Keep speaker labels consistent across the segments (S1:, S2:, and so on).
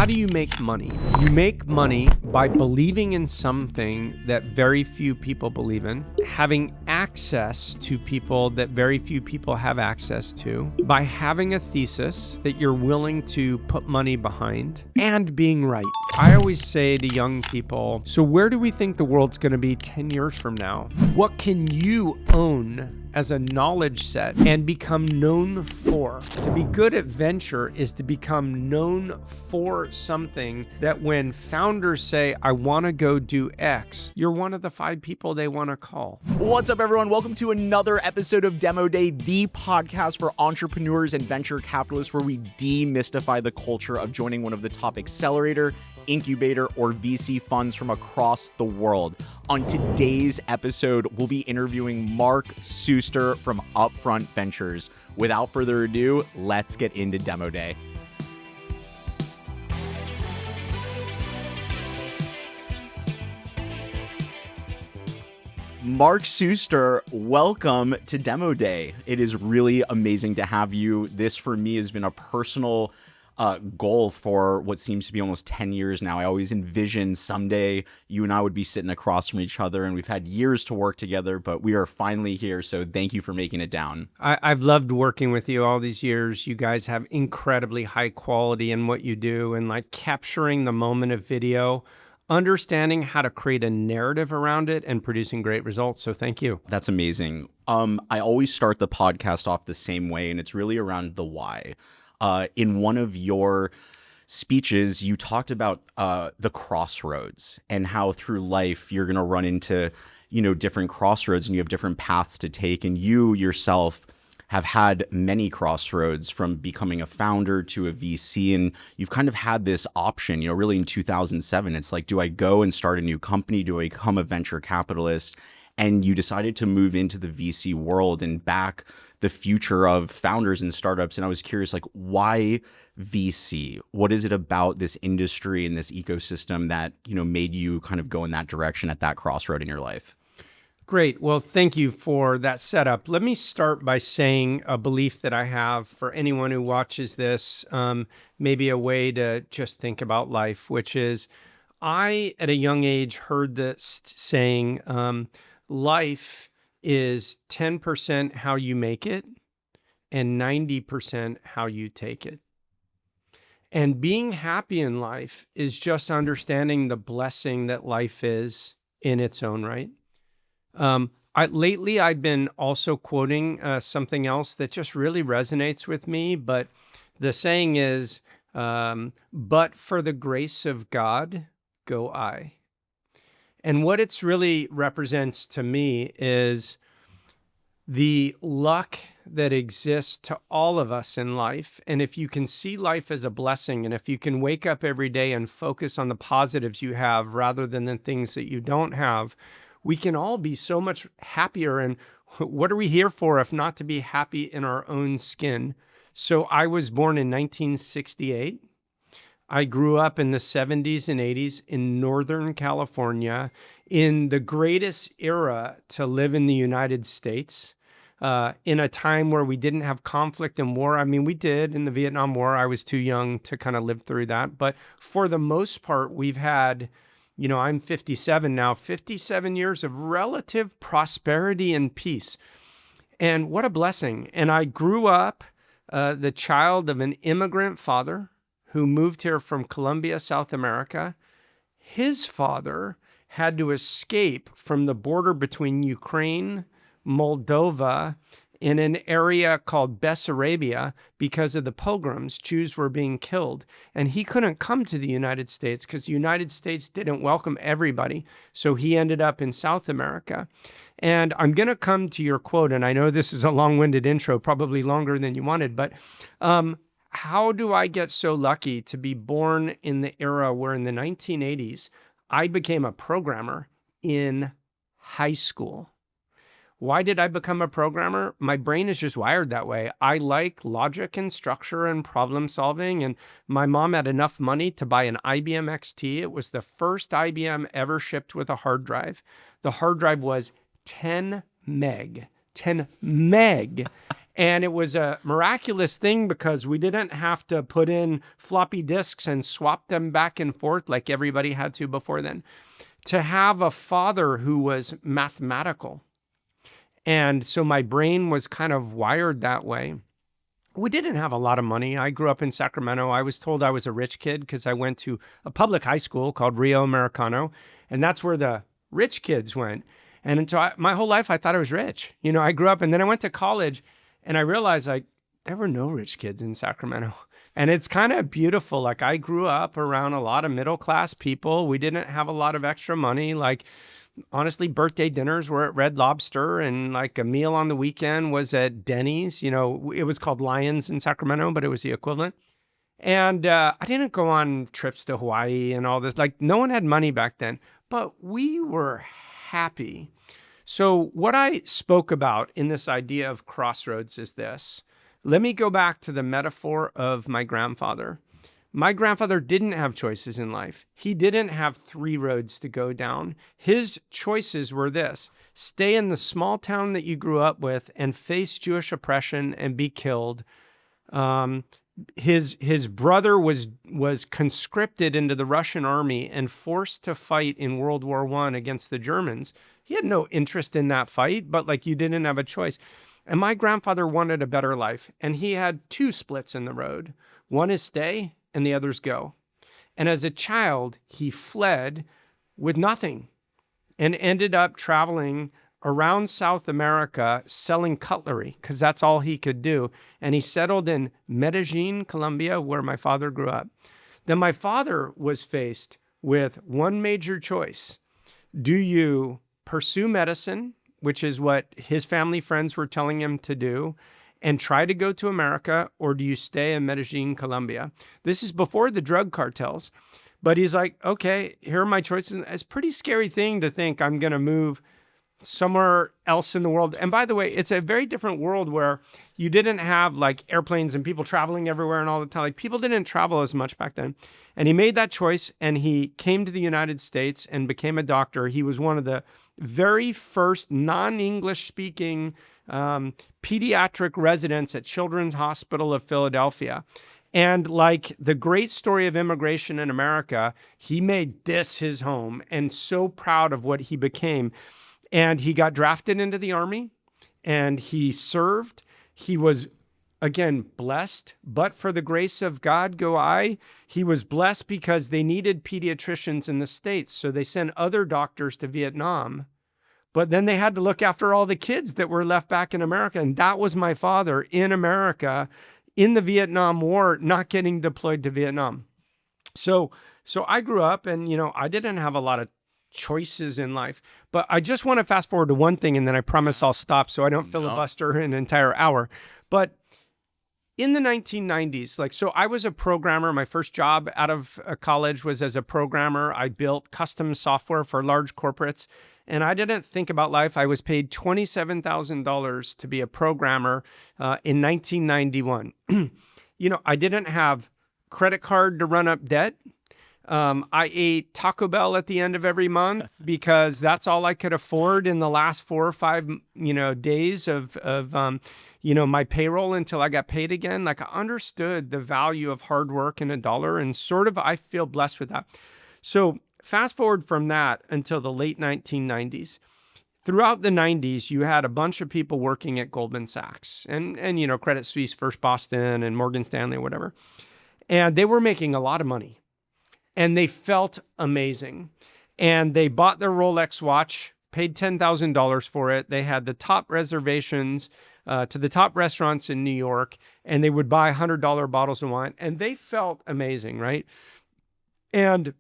S1: How do you make money? You make money by believing in something that very few people believe in, having access to people that very few people have access to, by having a thesis that you're willing to put money behind, and being right. I always say to young people, so where do we think the world's going to be 10 years from now? What can you own as a knowledge set and become known for? To be good at venture is to become known for something that when founders say, I want to go do X, you're one of the 5 people they want to call.
S2: What's up, everyone? Welcome to another episode of Demo Day, the podcast for entrepreneurs and venture capitalists, where we demystify the culture of joining one of the top accelerator, incubator, or VC funds from across the world. On today's episode, we'll be interviewing Mark Suster from Upfront Ventures. Without further ado, let's get into Demo Day. Mark Suster, welcome to Demo Day. It is really amazing to have you. This, for me, has been a personal goal for what seems to be almost 10 years now. I always envisioned someday you and I would be sitting across from each other, and we've had years to work together, but we are finally here. So thank you for making it down.
S1: I've loved working with you all these years. You guys have incredibly high quality in what you do, and like capturing the moment of video, understanding how to create a narrative around it, and producing great results. So thank you.
S2: That's amazing. I always start the podcast off the same way, and it's really around the why. In one of your speeches, you talked about the crossroads and how through life you're going to run into, different crossroads, and you have different paths to take. And you yourself have had many crossroads, from becoming a founder to a VC. And you've kind of had this option, really in 2007, it's like, do I go and start a new company? Do I become a venture capitalist? And you decided to move into the VC world and back the future of founders and startups. And I was curious, like, why VC? What is it about this industry and this ecosystem that, made you kind of go in that direction at that crossroad in your life?
S1: Great. Well, thank you for that setup. Let me start by saying a belief that I have for anyone who watches this, maybe a way to just think about life, which is I, at a young age, heard this saying, life is 10% how you make it and 90% how you take it. And being happy in life is just understanding the blessing that life is in its own right. Lately, I've been also quoting something else that just really resonates with me, but the saying is, but for the grace of God, go I. And what it's really represents to me is the luck that exists to all of us in life. And if you can see life as a blessing, and if you can wake up every day and focus on the positives you have rather than the things that you don't have, we can all be so much happier. And what are we here for if not to be happy in our own skin? So I was born in 1968. I grew up in the 70s and 80s in Northern California, in the greatest era to live in the United States, in a time where we didn't have conflict and war. I mean, we did in the Vietnam War. I was too young to kind of live through that. But for the most part, we've had, I'm 57 now, 57 years of relative prosperity and peace. And what a blessing. And I grew up the child of an immigrant father who moved here from Colombia, South America. His father had to escape from the border between Ukraine, Moldova, in an area called Bessarabia because of the pogroms. Jews were being killed. And he couldn't come to the United States because the United States didn't welcome everybody. So he ended up in South America. And I'm going to come to your quote, and I know this is a long-winded intro, probably longer than you wanted, but how do I get so lucky to be born in the era where in the 1980s, I became a programmer in high school? Why did I become a programmer? My brain is just wired that way. I like logic and structure and problem solving. And my mom had enough money to buy an IBM XT. It was the first IBM ever shipped with a hard drive. The hard drive was 10 meg. And it was a miraculous thing because we didn't have to put in floppy disks and swap them back and forth like everybody had to before then. To have a father who was mathematical. And so my brain was kind of wired that way. We didn't have a lot of money. I grew up in Sacramento. I was told I was a rich kid because I went to a public high school called Rio Americano, and that's where the rich kids went. And until my whole life, I thought I was rich. I grew up, and then I went to college, and I realized there were no rich kids in Sacramento. And it's kind of beautiful. Like, I grew up around a lot of middle-class people. We didn't have a lot of extra money. Like, honestly, birthday dinners were at Red Lobster, and like a meal on the weekend was at Denny's. It was called Lions in Sacramento, but it was the equivalent. And I didn't go on trips to Hawaii and all this. Like, no one had money back then, but we were happy. So what I spoke about in this idea of crossroads is this. Let me go back to the metaphor of my grandfather. My grandfather didn't have choices in life. He didn't have 3 roads to go down. His choices were this: stay in the small town that you grew up with and face Jewish oppression and be killed. His brother was conscripted into the Russian army and forced to fight in World War I against the Germans. He had no interest in that fight, but like, you didn't have a choice. And my grandfather wanted a better life, and he had 2 splits in the road. One is stay, and the others go. And as a child, he fled with nothing and ended up traveling around South America selling cutlery because that's all he could do. And he settled in Medellin, Colombia, where my father grew up. Then my father was faced with one major choice. Do you pursue medicine, which is what his family friends were telling him to do, and try to go to America, or do you stay in Medellin, Colombia? This is before the drug cartels. But he's like, okay, here are my choices. It's a pretty scary thing to think I'm going to move somewhere else in the world. And by the way, it's a very different world where you didn't have like airplanes and people traveling everywhere and all the time. Like, people didn't travel as much back then. And he made that choice, and he came to the United States and became a doctor. He was one of the very first non-English speaking pediatric residents at Children's Hospital of Philadelphia. And like the great story of immigration in America, he made this his home, and so proud of what he became. And he got drafted into the Army, and he served. He was, again, blessed, but for the grace of God go I. He was blessed because they needed pediatricians in the States, so they sent other doctors to Vietnam. But then they had to look after all the kids that were left back in America. And that was my father in America in the Vietnam War, not getting deployed to Vietnam. So I grew up, and, I didn't have a lot of choices in life. But I just want to fast forward to one thing, and then I promise I'll stop so I don't filibuster an entire hour. But in the 1990s, so I was a programmer. My first job out of college was as a programmer. I built custom software for large corporates. And I didn't think about life. I was paid $27,000 to be a programmer in 1991. I didn't have credit card to run up debt. I ate Taco Bell at the end of every month because that's all I could afford in the last 4 or 5, days of my payroll until I got paid again. Like, I understood the value of hard work in a dollar, and sort of I feel blessed with that. So fast forward from that until the late 1990s. Throughout the 90s, you had a bunch of people working at Goldman Sachs and Credit Suisse, First Boston, and Morgan Stanley, whatever. And they were making a lot of money, and they felt amazing. And they bought their Rolex watch, paid $10,000 for it. They had the top reservations to the top restaurants in New York, and they would buy $100 bottles of wine, and they felt amazing, right? And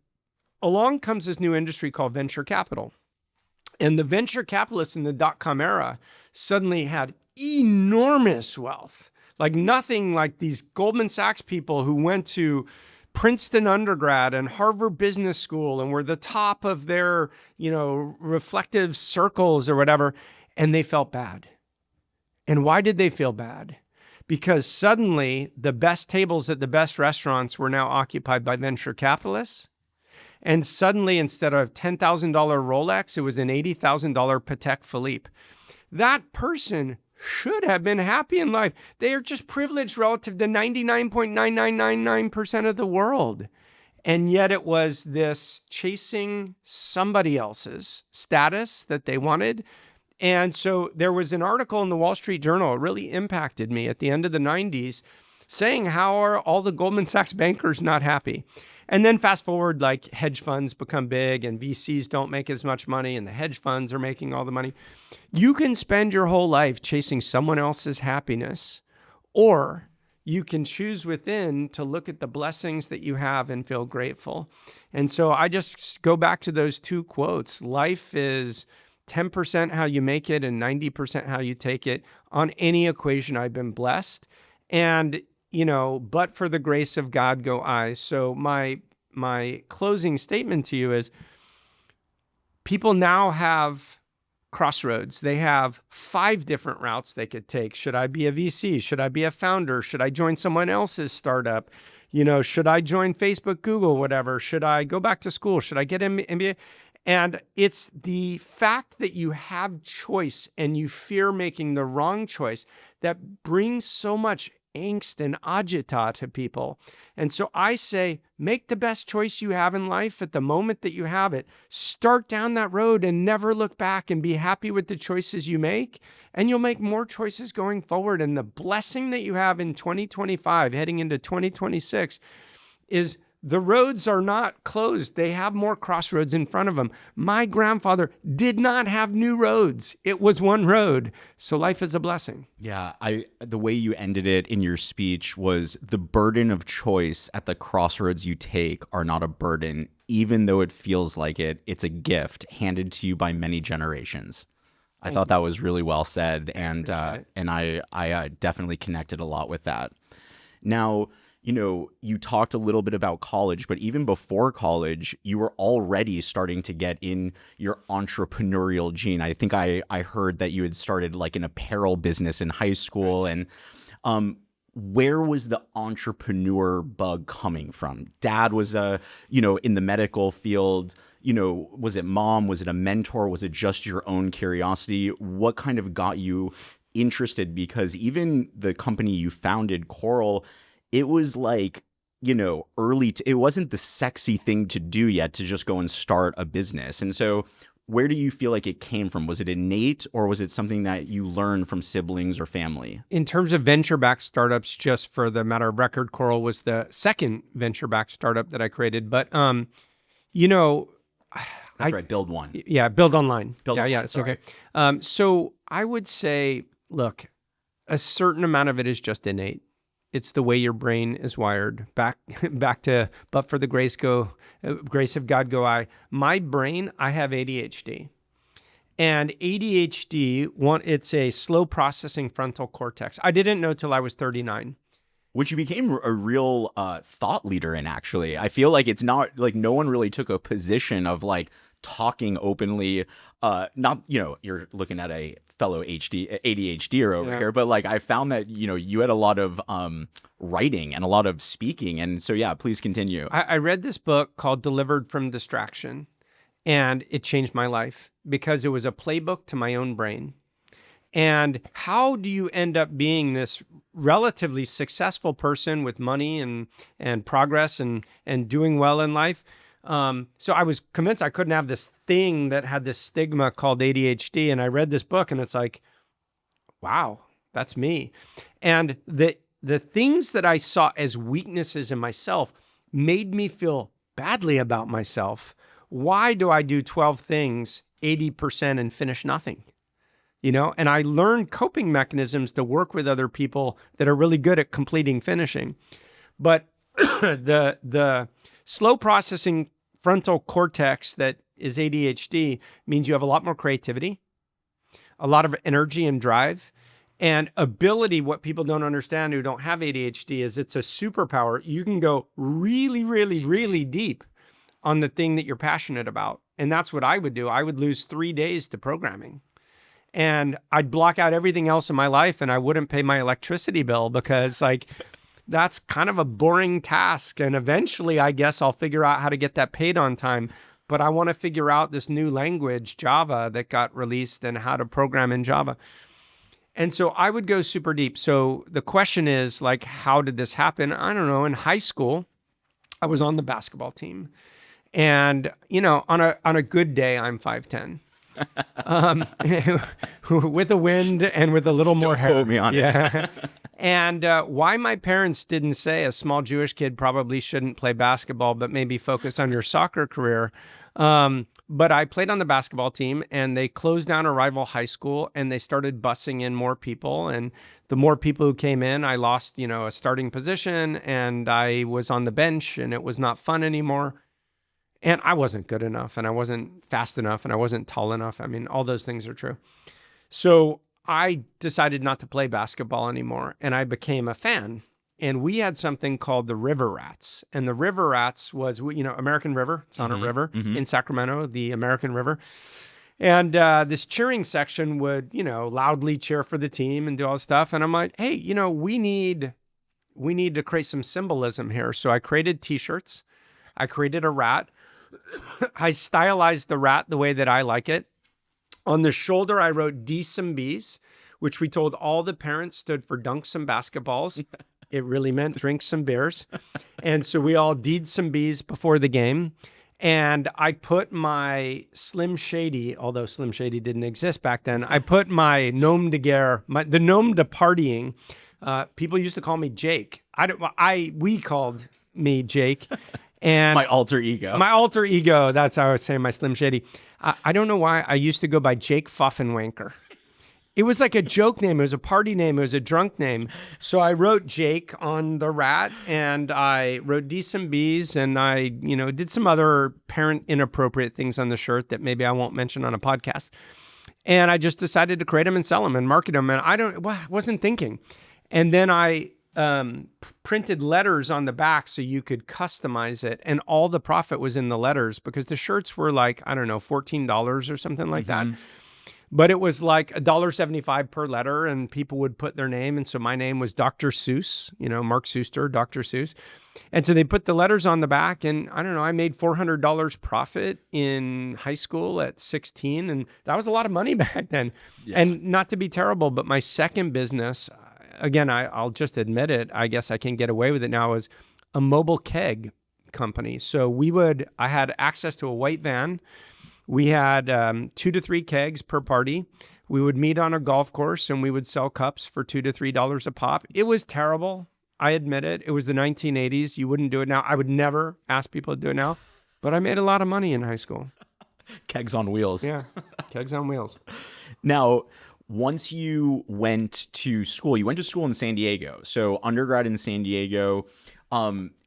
S1: along comes this new industry called venture capital. And the venture capitalists in the dot-com era suddenly had enormous wealth. Like, nothing like these Goldman Sachs people who went to Princeton undergrad and Harvard Business School and were the top of their, reflective circles or whatever. And they felt bad. And why did they feel bad? Because suddenly the best tables at the best restaurants were now occupied by venture capitalists. And suddenly, instead of $10,000 Rolex, it was an $80,000 Patek Philippe. That person should have been happy in life. They are just privileged relative to 99.9999% of the world. And yet it was this chasing somebody else's status that they wanted. And so there was an article in the Wall Street Journal, it really impacted me at the end of the 90s, saying how are all the Goldman Sachs bankers not happy? And then fast forward, like hedge funds become big and VCs don't make as much money and the hedge funds are making all the money. You can spend your whole life chasing someone else's happiness, or you can choose within to look at the blessings that you have and feel grateful. And so I just go back to those two quotes. Life is 10% how you make it and 90% how you take it. On any equation, I've been blessed. And but for the grace of God go I. So my closing statement to you is, people now have crossroads. They have 5 different routes they could take. Should I be a VC? Should I be a founder? Should I join someone else's startup? Should I join Facebook, Google, whatever? Should I go back to school? Should I get an MBA? And it's the fact that you have choice and you fear making the wrong choice that brings so much angst and agita to people. And so I say, make the best choice you have in life at the moment that you have it. Start down that road and never look back, and be happy with the choices you make. And you'll make more choices going forward. And the blessing that you have in 2025, heading into 2026, is the roads are not closed. They have more crossroads in front of them. My grandfather did not have new roads. It was one road. So life is a blessing.
S2: Yeah, the way you ended it in your speech was, the burden of choice at the crossroads you take are not a burden, even though it feels like it. It's a gift handed to you by many generations. I thought that was really well said, and I definitely connected a lot with that. Now, you talked a little bit about college, but even before college, you were already starting to get in your entrepreneurial gene. I think I heard that you had started like an apparel business in high school. And where was the entrepreneur bug coming from? Dad was in the medical field. Was it mom? Was it a mentor? Was it just your own curiosity? What kind of got you interested? Because even the company you founded, Coral, it was like, it wasn't the sexy thing to do yet to just go and start a business. And so where do you feel like it came from? Was it innate, or was it something that you learned from siblings or family?
S1: In terms of venture-backed startups, just for the matter of record, Coral was the second venture-backed startup that I created. But,
S2: That's right. Build one.
S1: Yeah. Build online. It's
S2: sorry.
S1: okay. So I would say, look, a certain amount of it is just innate. It's the way your brain is wired. Back to, but for the grace of God go I. My brain, I have ADHD. And ADHD, it's a slow processing frontal cortex. I didn't know till I was 39.
S2: Which you became a real thought leader in, actually. I feel like it's not, like, no one really took a position of, like, talking openly. You're looking at a fellow ADHDer over here, but, like, I found that, you had a lot of writing and a lot of speaking. And so, yeah, please continue.
S1: I read this book called Delivered from Distraction, and it changed my life because it was a playbook to my own brain. And how do you end up being this relatively successful person with money and progress and doing well in life? So I was convinced I couldn't have this thing that had this stigma called ADHD. And I read this book and it's like, wow, that's me. And the things that I saw as weaknesses in myself made me feel badly about myself. Why do I do 12 things 80% and finish nothing? And I learned coping mechanisms to work with other people that are really good at completing finishing. But the slow processing frontal cortex that is ADHD means you have a lot more creativity, a lot of energy and drive, and ability. What people don't understand who don't have ADHD is it's a superpower. You can go really, really, really deep on the thing that you're passionate about. And that's what I would do. I would lose 3 days to programming. And I'd block out everything else in my life and I wouldn't pay my electricity bill because that's kind of a boring task. And eventually I guess I'll figure out how to get that paid on time. But I want to figure out this new language, Java, that got released and how to program in Java. And so I would go super deep. So the question is like, how did this happen? I don't know. In high school, I was on the basketball team. And, on a good day, I'm 5'10". With a wind and with a little more hair.
S2: Don't quote me on it.
S1: And why my parents didn't say a small Jewish kid probably shouldn't play basketball, but maybe focus on your soccer career. But I played on the basketball team, and they closed down a rival high school, and they started busing in more people. And the more people who came in, I lost, a starting position, and I was on the bench, and it was not fun anymore. And I wasn't good enough, and I wasn't fast enough, and I wasn't tall enough. I mean, all those things are true. So I decided not to play basketball anymore, and I became a fan. And we had something called the River Rats. And the River Rats was, American River. It's on a river in Sacramento, the American River. And this cheering section would, loudly cheer for the team and do all this stuff. And I'm like, hey, we need to create some symbolism here. So I created T-shirts. I created a rat. I stylized the rat the way that I like it. On the shoulder, I wrote D some B's, which we told all the parents stood for dunk some basketballs. It really meant drink some beers. And so we all D'd some B's before the game. And I put my Slim Shady, although Slim Shady didn't exist back then, I put my nom de guerre, the nom de partying. People used to call me Jake. We called me Jake. And
S2: My alter ego.
S1: My alter ego. That's how I was saying my Slim Shady. I don't know why I used to go by Jake Pfeffenwanker. It was like a joke name. It was a party name. It was a drunk name. So I wrote Jake on the rat, and I wrote D some B's, and I, did some other parent inappropriate things on the shirt that maybe I won't mention on a podcast. And I just decided to create them and sell them and market them. And I wasn't thinking. And then I printed letters on the back so you could customize it, and all the profit was in the letters because the shirts were like, I don't know, $14 or something like that. But it was like $1.75 per letter, and people would put their name. And so my name was Dr. Seuss, Mark Suster, Dr. Seuss. And so they put the letters on the back, and I don't know, I made $400 profit in high school at 16. And that was a lot of money back then. Yeah. And not to be terrible, but my second business, again, I'll just admit it, I guess I can get away with it now, is a mobile keg company. So I had access to a white van. We had 2 to 3 kegs per party. We would meet on a golf course, and we would sell cups for $2 to $3 a pop. It was terrible. I admit it. It was the 1980s. You wouldn't do it now. I would never ask people to do it now, but I made a lot of money in high school.
S2: Kegs on wheels.
S1: Yeah, kegs on wheels.
S2: Now, once you went to school in San Diego. So undergrad in San Diego,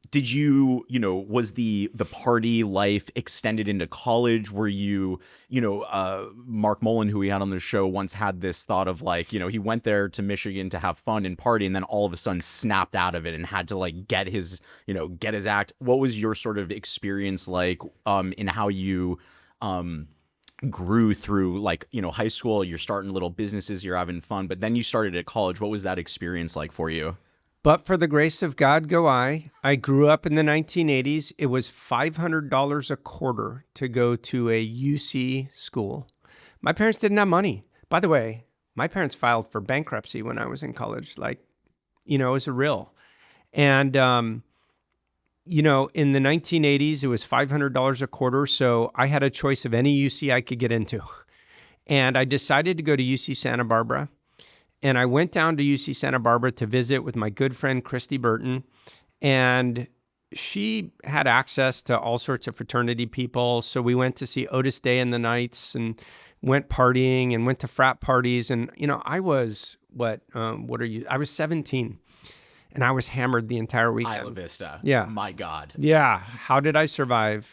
S2: did you, was the party life extended into college? Were you, Mark Mullen, who we had on the show, once had this thought of like, he went there to Michigan to have fun and party, and then all of a sudden snapped out of it and had to like get his act. What was your sort of experience like in how you grew through high school? You're starting little businesses, you're having fun, but then you started at college. What was that experience like for you?
S1: But for the grace of God go I. I grew up in the 1980s. It was $500 a quarter to go to a UC school. My parents didn't have money. By the way, my parents filed for bankruptcy when I was in college. It was a real. And, in the 1980s, it was $500 a quarter. So I had a choice of any UC I could get into. And I decided to go to UC Santa Barbara. And I went down to UC Santa Barbara to visit with my good friend, Christy Burton. And she had access to all sorts of fraternity people. So we went to see Otis Day and the Knights and went partying and went to frat parties. And, I was, I was 17. And I was hammered the entire weekend.
S2: Isla Vista.
S1: Yeah.
S2: My God.
S1: Yeah. How did I survive?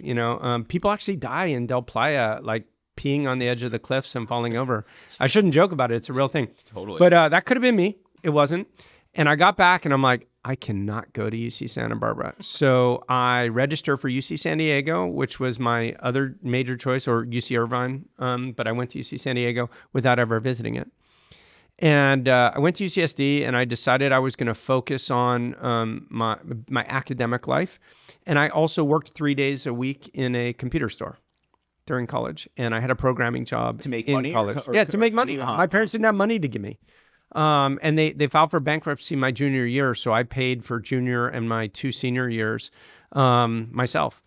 S1: People actually die in Del Playa, peeing on the edge of the cliffs and falling over. I shouldn't joke about it. It's a real thing.
S2: Totally.
S1: But that could have been me. It wasn't. And I got back and I'm like, I cannot go to UC Santa Barbara. So I registered for UC San Diego, which was my other major choice, or UC Irvine. But I went to UC San Diego without ever visiting it. And I went to UCSD, and I decided I was going to focus on my academic life. And I also worked 3 days a week in a computer store during college, and I had a programming job
S2: to make
S1: in
S2: money
S1: college.
S2: or
S1: Yeah, to make money.
S2: Uh-huh.
S1: My parents didn't have money to give me. And they filed for bankruptcy my junior year, so I paid for junior and my 2 senior years myself.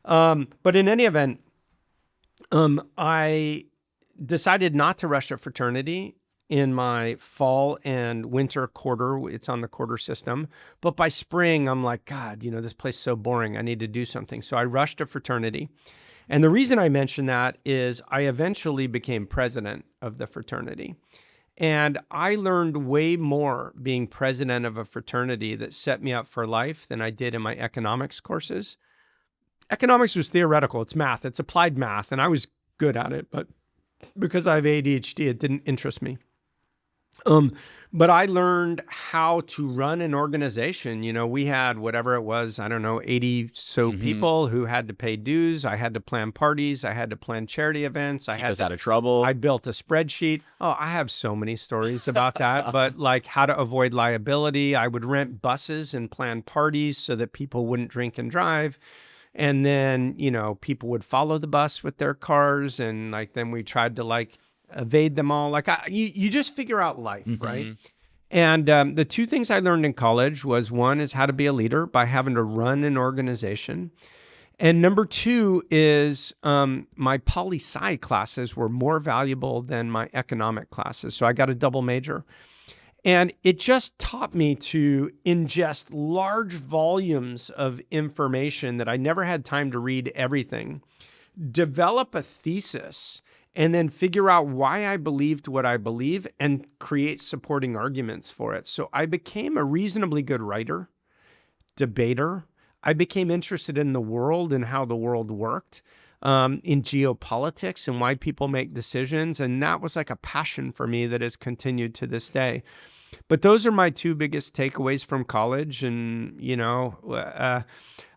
S1: But in any event, I decided not to rush a fraternity in my fall and winter quarter. It's on the quarter system. But by spring, I'm like, God, this place is so boring. I need to do something. So I rushed a fraternity. And the reason I mention that is I eventually became president of the fraternity. And I learned way more being president of a fraternity that set me up for life than I did in my economics courses. Economics was theoretical. It's math. It's applied math. And I was good at it. But because I have ADHD, it didn't interest me. But I learned how to run an organization. We had whatever it was, I don't know, 80 so people who had to pay dues. I had to plan parties. I had to plan charity events.
S2: Keep us out of trouble.
S1: I built a spreadsheet. Oh, I have so many stories about that, but like how to avoid liability. I would rent buses and plan parties so that people wouldn't drink and drive. And then, people would follow the bus with their cars. And then we tried to evade them all. You just figure out life, right? And the 2 things I learned in college was, one is how to be a leader by having to run an organization. And number 2 is my poli-sci classes were more valuable than my economic classes. So I got a double major. And it just taught me to ingest large volumes of information that I never had time to read everything, develop a thesis, and then figure out why I believed what I believe and create supporting arguments for it. So I became a reasonably good writer, debater. I became interested in the world and how the world worked, in geopolitics and why people make decisions. And that was like a passion for me that has continued to this day. But those are my 2 biggest takeaways from college. And,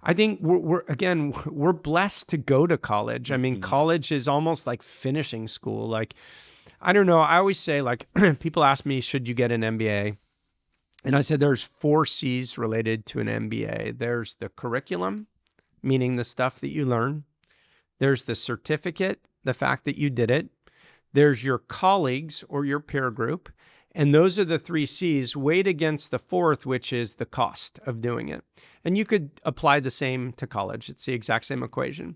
S1: I think we're blessed to go to college. I mean, college is almost like finishing school. I don't know. I always say, people ask me, should you get an MBA? And I said, there's 4 C's related to an MBA. There's the curriculum, meaning the stuff that you learn. There's the certificate, the fact that you did it. There's your colleagues or your peer group. And those are the 3 C's weighed against the 4th, which is the cost of doing it. And you could apply the same to college. It's the exact same equation.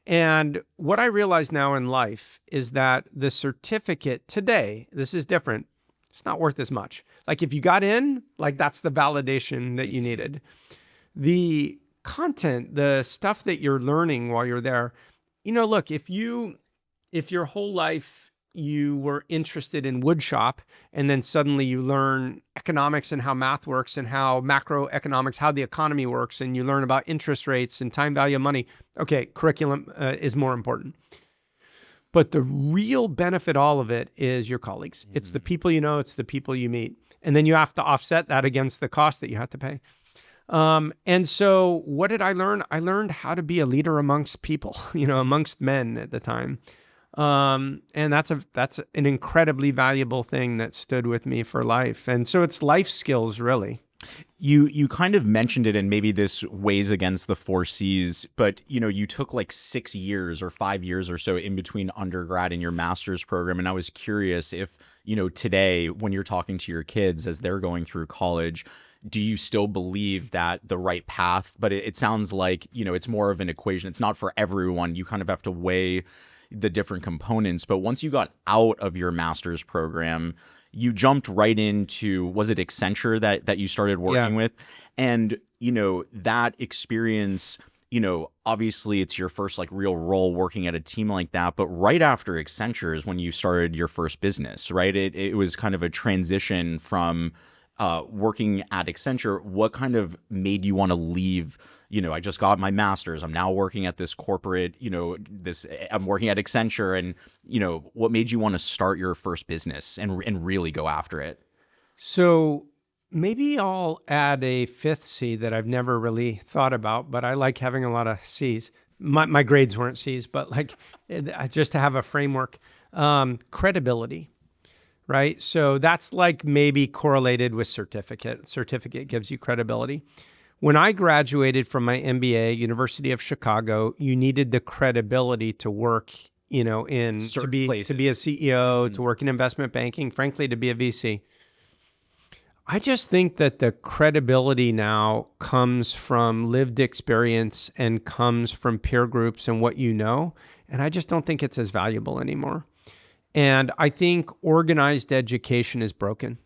S1: And what I realize now in life is that the certificate today, this is different. It's not worth as much. If you got in, that's the validation that you needed. The content, the stuff that you're learning while you're there, look, if your whole life you were interested in woodshop, and then suddenly you learn economics and how math works and how macroeconomics, how the economy works, and you learn about interest rates and time value of money. Okay, curriculum is more important. But the real benefit, all of it, is your colleagues. It's the people it's the people you meet. And then you have to offset that against the cost that you have to pay. And so what did I learn? I learned how to be a leader amongst people, amongst men at the time. And that's an incredibly valuable thing that stood with me for life. And so it's life skills, really.
S2: You kind of mentioned it, and maybe this weighs against the 4 C's, but you took 6 years or 5 years or so in between undergrad and your master's program. And I was curious if, today when you're talking to your kids as they're going through college, do you still believe that the right path, but it sounds like, it's more of an equation. It's not for everyone. You kind of have to weigh the different components. But once you got out of your master's program, you jumped right into, was it Accenture that you started working with? And, that experience, obviously it's your first real role working at a team like that. But right after Accenture is when you started your first business, right? It was kind of a transition from working at Accenture. What kind of made you want to leave? I just got my master's. I'm now working at this corporate, I'm working at Accenture. And, what made you want to start your first business and really go after it?
S1: So maybe I'll add a 5th C that I've never really thought about, but I like having a lot of C's. My grades weren't C's, but just to have a framework, credibility. Right? So that's maybe correlated with certificate. Certificate gives you credibility. When I graduated from my MBA, University of Chicago, you needed the credibility to work, to be a CEO, to work in investment banking, frankly, to be a VC. I just think that the credibility now comes from lived experience and comes from peer groups and what you know. And I just don't think it's as valuable anymore. And I think organized education is broken.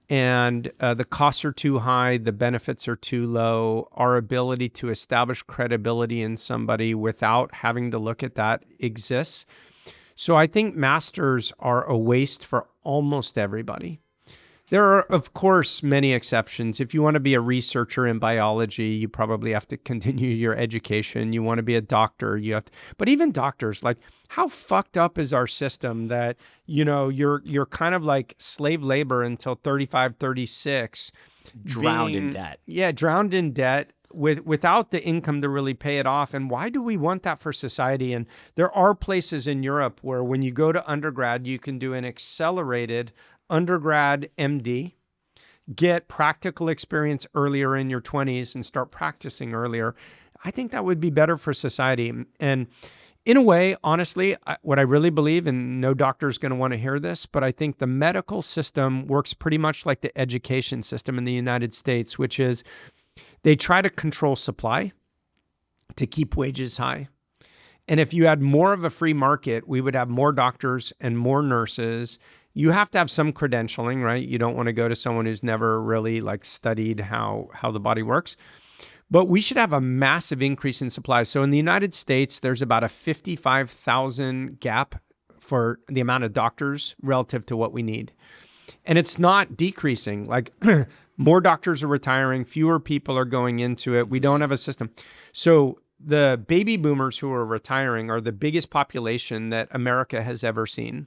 S1: And the costs are too high, the benefits are too low. Our ability to establish credibility in somebody without having to look at that exists. So I think masters are a waste for almost everybody. There are, of course, many exceptions. If you want to be a researcher in biology, you probably have to continue your education. You want to be a doctor, you have to, but even doctors, like, how fucked up is our system that, you're kind of like slave labor until 35, 36.
S2: Drowned in debt.
S1: Yeah, drowned in debt without the income to really pay it off. And why do we want that for society? And there are places in Europe where when you go to undergrad, you can do an accelerated undergrad MD, get practical experience earlier in your 20s and start practicing earlier. I think that would be better for society. And in a way, honestly, what I really believe, and no doctor is going to want to hear this, but I think the medical system works pretty much like the education system in the United States, which is they try to control supply to keep wages high. And if you had more of a free market, we would have more doctors and more nurses. You have to have some credentialing, right? You don't want to go to someone who's never really studied how the body works. But we should have a massive increase in supply. So in the United States, there's about a 55,000 gap for the amount of doctors relative to what we need. And it's not decreasing. More doctors are retiring, fewer people are going into it. We don't have a system. So the baby boomers who are retiring are the biggest population that America has ever seen.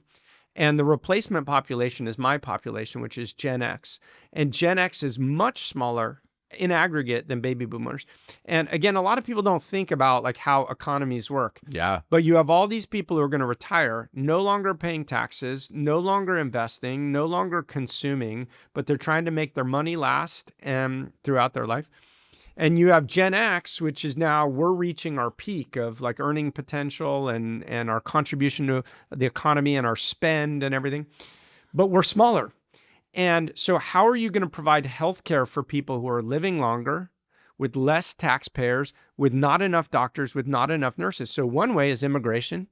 S1: And the replacement population is my population, which is Gen X. And Gen X is much smaller in aggregate than baby boomers. And again, a lot of people don't think about how economies work.
S2: Yeah.
S1: But you have all these people who are going to retire, no longer paying taxes, no longer investing, no longer consuming, but they're trying to make their money last throughout their life. And you have Gen X, which is now we're reaching our peak of earning potential and our contribution to the economy and our spend and everything. But we're smaller. And so how are you going to provide healthcare for people who are living longer, with less taxpayers, with not enough doctors, with not enough nurses? So one way is immigration.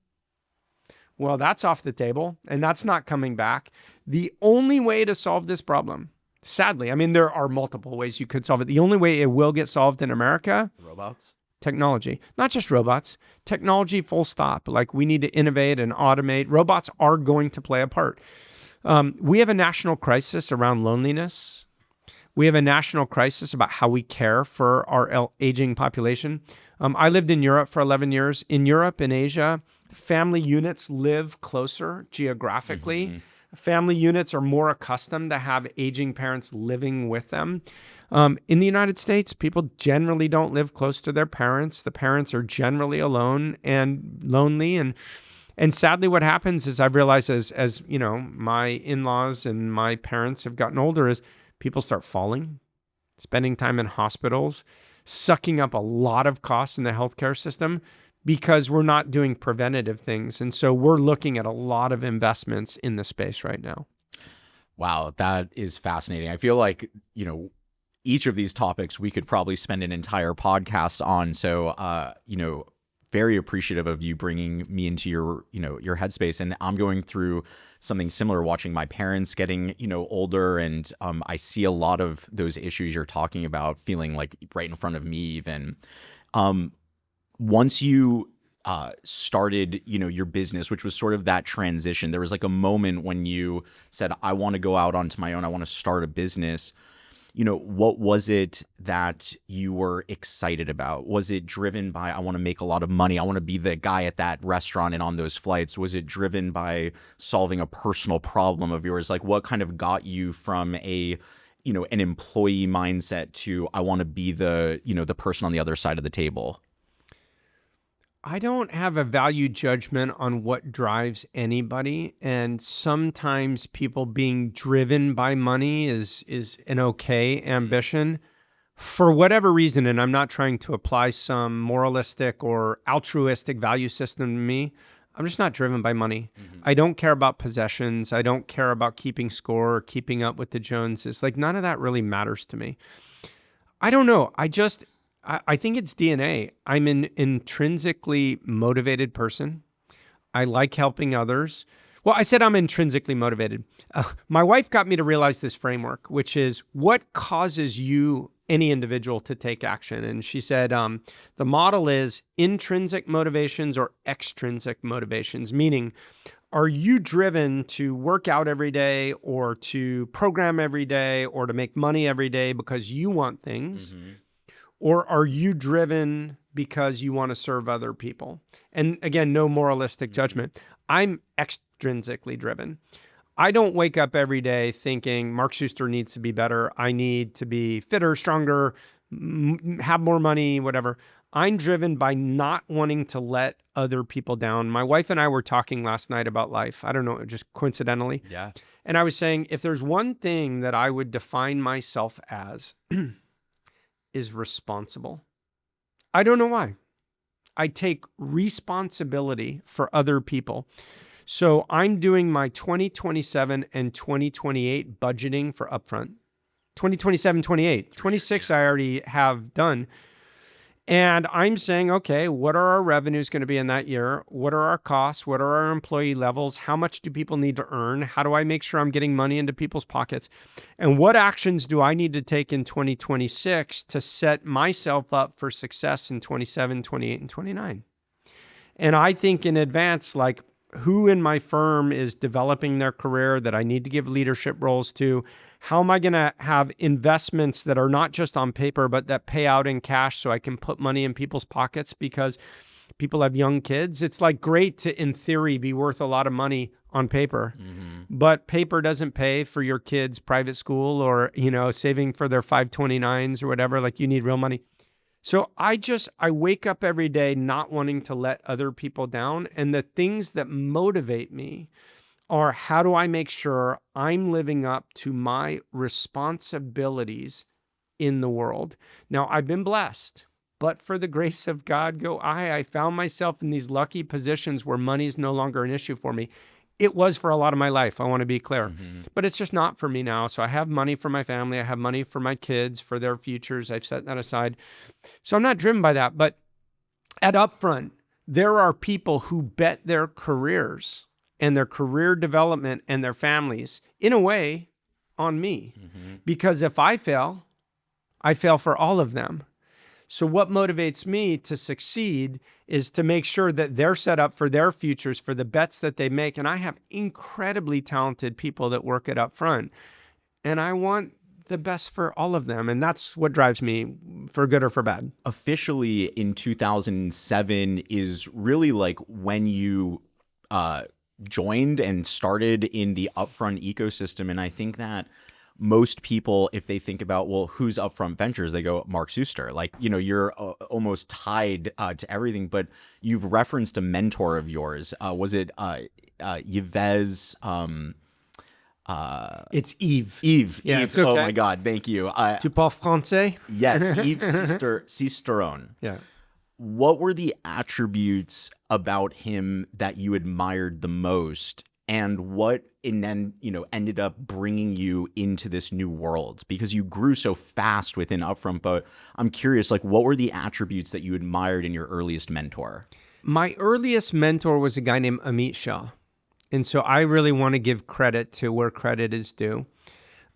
S1: Well, that's off the table, and that's not coming back. The only way to solve this problem, sadly, there are multiple ways you could solve it. The only way it will get solved in America,
S2: robots,
S1: technology, not just robots, technology full stop. We need to innovate and automate. Robots are going to play a part. We have a national crisis around loneliness. We have a national crisis about how we care for our aging population. I lived in Europe for 11 years. In Europe and Asia, family units live closer geographically. Mm-hmm. Family units are more accustomed to have aging parents living with them. In the United States, people generally don't live close to their parents. The parents are generally alone and lonely. And sadly, what happens is I've realized as my in-laws and my parents have gotten older is people start falling, spending time in hospitals, sucking up a lot of costs in the healthcare system because we're not doing preventative things. And so we're looking at a lot of investments in the space right now.
S2: Wow, that is fascinating. I feel like, each of these topics we could probably spend an entire podcast on. So, very appreciative of you bringing me into your headspace. And I'm going through something similar, watching my parents getting, older. And I see a lot of those issues you're talking about feeling right in front of me even. Once you started, your business, which was sort of that transition, there was a moment when you said, I want to go out onto my own. I want to start a business. What was it that you were excited about? Was it driven by, I want to make a lot of money, I want to be the guy at that restaurant and on those flights? Was it driven by solving a personal problem of yours? What kind of got you from an employee mindset to, I want to be the person on the other side of the table?
S1: I don't have a value judgment on what drives anybody. And sometimes people being driven by money is an okay ambition for whatever reason. And I'm not trying to apply some moralistic or altruistic value system to me. I'm just not driven by money. I don't care about possessions. I don't care about keeping score or keeping up with the Joneses. Like none of that really matters to me. I don't know. I think it's DNA. I'm an intrinsically motivated person. I like helping others. Well, I said I'm intrinsically motivated. My wife got me to realize this framework, which is what causes you, any individual, to take action. And she said the model is intrinsic motivations or extrinsic motivations, meaning are you driven to work out every day or to program every day or to make money every day because you want things? Or are you driven because you want to serve other people? And again, no moralistic judgment. I'm extrinsically driven. I don't wake up every day thinking Mark Suster needs to be better. I need to be fitter, stronger, have more money, whatever. I'm driven by not wanting to let other people down. My wife and I were talking last night about life. I don't know, just coincidentally.
S2: Yeah.
S1: And I was saying, if there's one thing that I would define myself as is responsible. I don't know why. I take responsibility for other people. So I'm doing my 2027 and 2028 budgeting for Upfront. 2027, 28. 26 I already have done. And I'm saying, okay, what are our revenues going to be in that year? What are our costs? What are our employee levels? How much do people need to earn? How do I make sure I'm getting money into people's pockets? And what actions do I need to take in 2026 to set myself up for success in 27, 28, and 29? And I think in advance, like who in my firm is developing their career that I need to give leadership roles to? How am I going to have investments that are not just on paper, but that pay out in cash so I can put money in people's pockets because people have young kids? It's like great to, in theory, be worth a lot of money on paper, but paper doesn't pay for your kids' private school or, saving for their 529s or whatever. Like you need real money. So I wake up every day not wanting to let other people down. And the things that motivate me are how do I make sure I'm living up to my responsibilities in the world? Now, I've been blessed, but for the grace of God go I found myself in these lucky positions where money is no longer an issue for me. It was for a lot of my life, I want to be clear, but it's just not for me now. So I have money for my family. I have money for my kids, for their futures. I've set that aside. So I'm not driven by that. But at Upfront, there are people who bet their careers and their career development and their families, in a way, on me. Because if I fail for all of them. So what motivates me to succeed is to make sure that they're set up for their futures, for the bets that they make. And I have incredibly talented people that work at Upfront. And I want the best for all of them. And that's what drives me, for good or for bad.
S2: Officially in 2007 is really like when you joined and started in the Upfront ecosystem. And I think that most people, if they think about, well, who's Upfront Ventures, they go, Mark Suster. Like, you're almost tied to everything, but you've referenced a mentor of yours. Was it Yves?
S1: It's Yves.
S2: Yves.
S1: Yeah,
S2: Yves.
S1: it's okay.
S2: Oh my God, thank you.
S1: Tu parles français?
S2: Yes, Yves Sisteron.
S1: Yeah.
S2: What were the attributes about him that you admired the most, and what ended up bringing you into this new world? Because you grew so fast within Upfront, but I'm curious, like, what were the attributes that you admired in your earliest mentor?
S1: My earliest mentor was a guy named Amit Shah. And so I really want to give credit to where credit is due.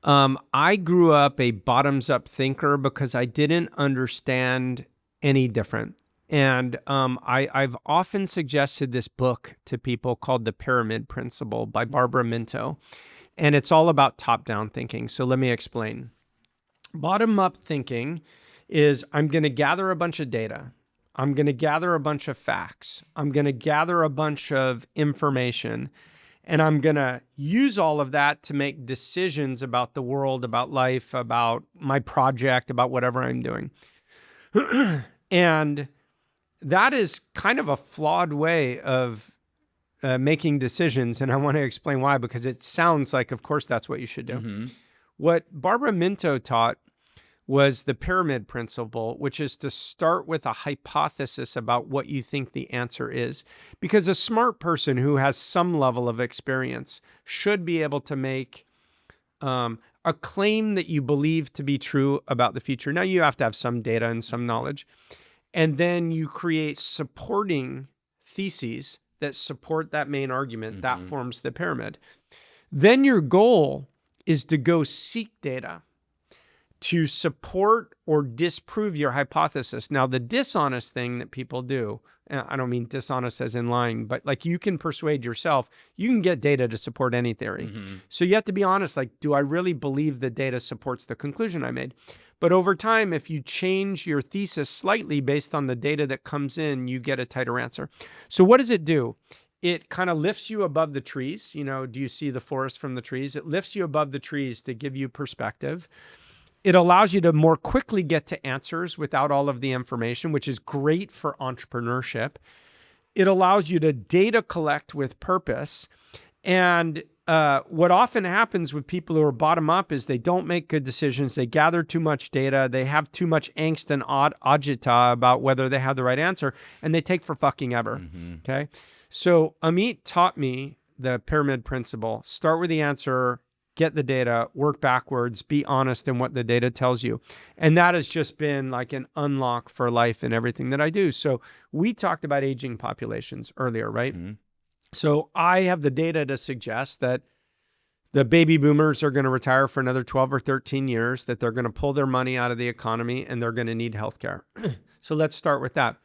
S1: I grew up a bottoms-up thinker because I didn't understand any different. And I've often suggested this book to people called The Pyramid Principle by Barbara Minto. And it's all about top-down thinking. So let me explain. Bottom-up thinking is I'm going to gather a bunch of data. I'm going to gather a bunch of facts. I'm going to gather a bunch of information. And I'm going to use all of that to make decisions about the world, about life, about my project, about whatever I'm doing. And that is kind of a flawed way of making decisions. And I want to explain why, because it sounds like, of course, that's what you should do. What Barbara Minto taught was the pyramid principle, which is to start with a hypothesis about what you think the answer is. Because a smart person who has some level of experience should be able to make a claim that you believe to be true about the future. Now, you have to have some data and some knowledge. And then you create supporting theses that support that main argument. That forms the pyramid. Then your goal is to go seek data to support or disprove your hypothesis. Now, the dishonest thing that people do, and I don't mean dishonest as in lying, but like you can persuade yourself, you can get data to support any theory. So you have to be honest, like, do I really believe the data supports the conclusion I made? But over time, if you change your thesis slightly based on the data that comes in, you get a tighter answer. So what does it do? It kind of lifts you above the trees. You know, do you see the forest from the trees? It lifts you above the trees to give you perspective. It allows you to more quickly get to answers without all of the information, which is great for entrepreneurship. It allows you to data collect with purpose. And what often happens with people who are bottom up is they don't make good decisions. They gather too much data. They have too much angst and agita about whether they have the right answer, and they take for fucking ever. Okay. So Amit taught me the pyramid principle. Start with the answer, get the data, work backwards, be honest in what the data tells you. And that has just been like an unlock for life in everything that I do. So we talked about aging populations earlier, right? So I have the data to suggest that the baby boomers are going to retire for another 12 or 13 years, that they're going to pull their money out of the economy and they're going to need healthcare. So let's start with that.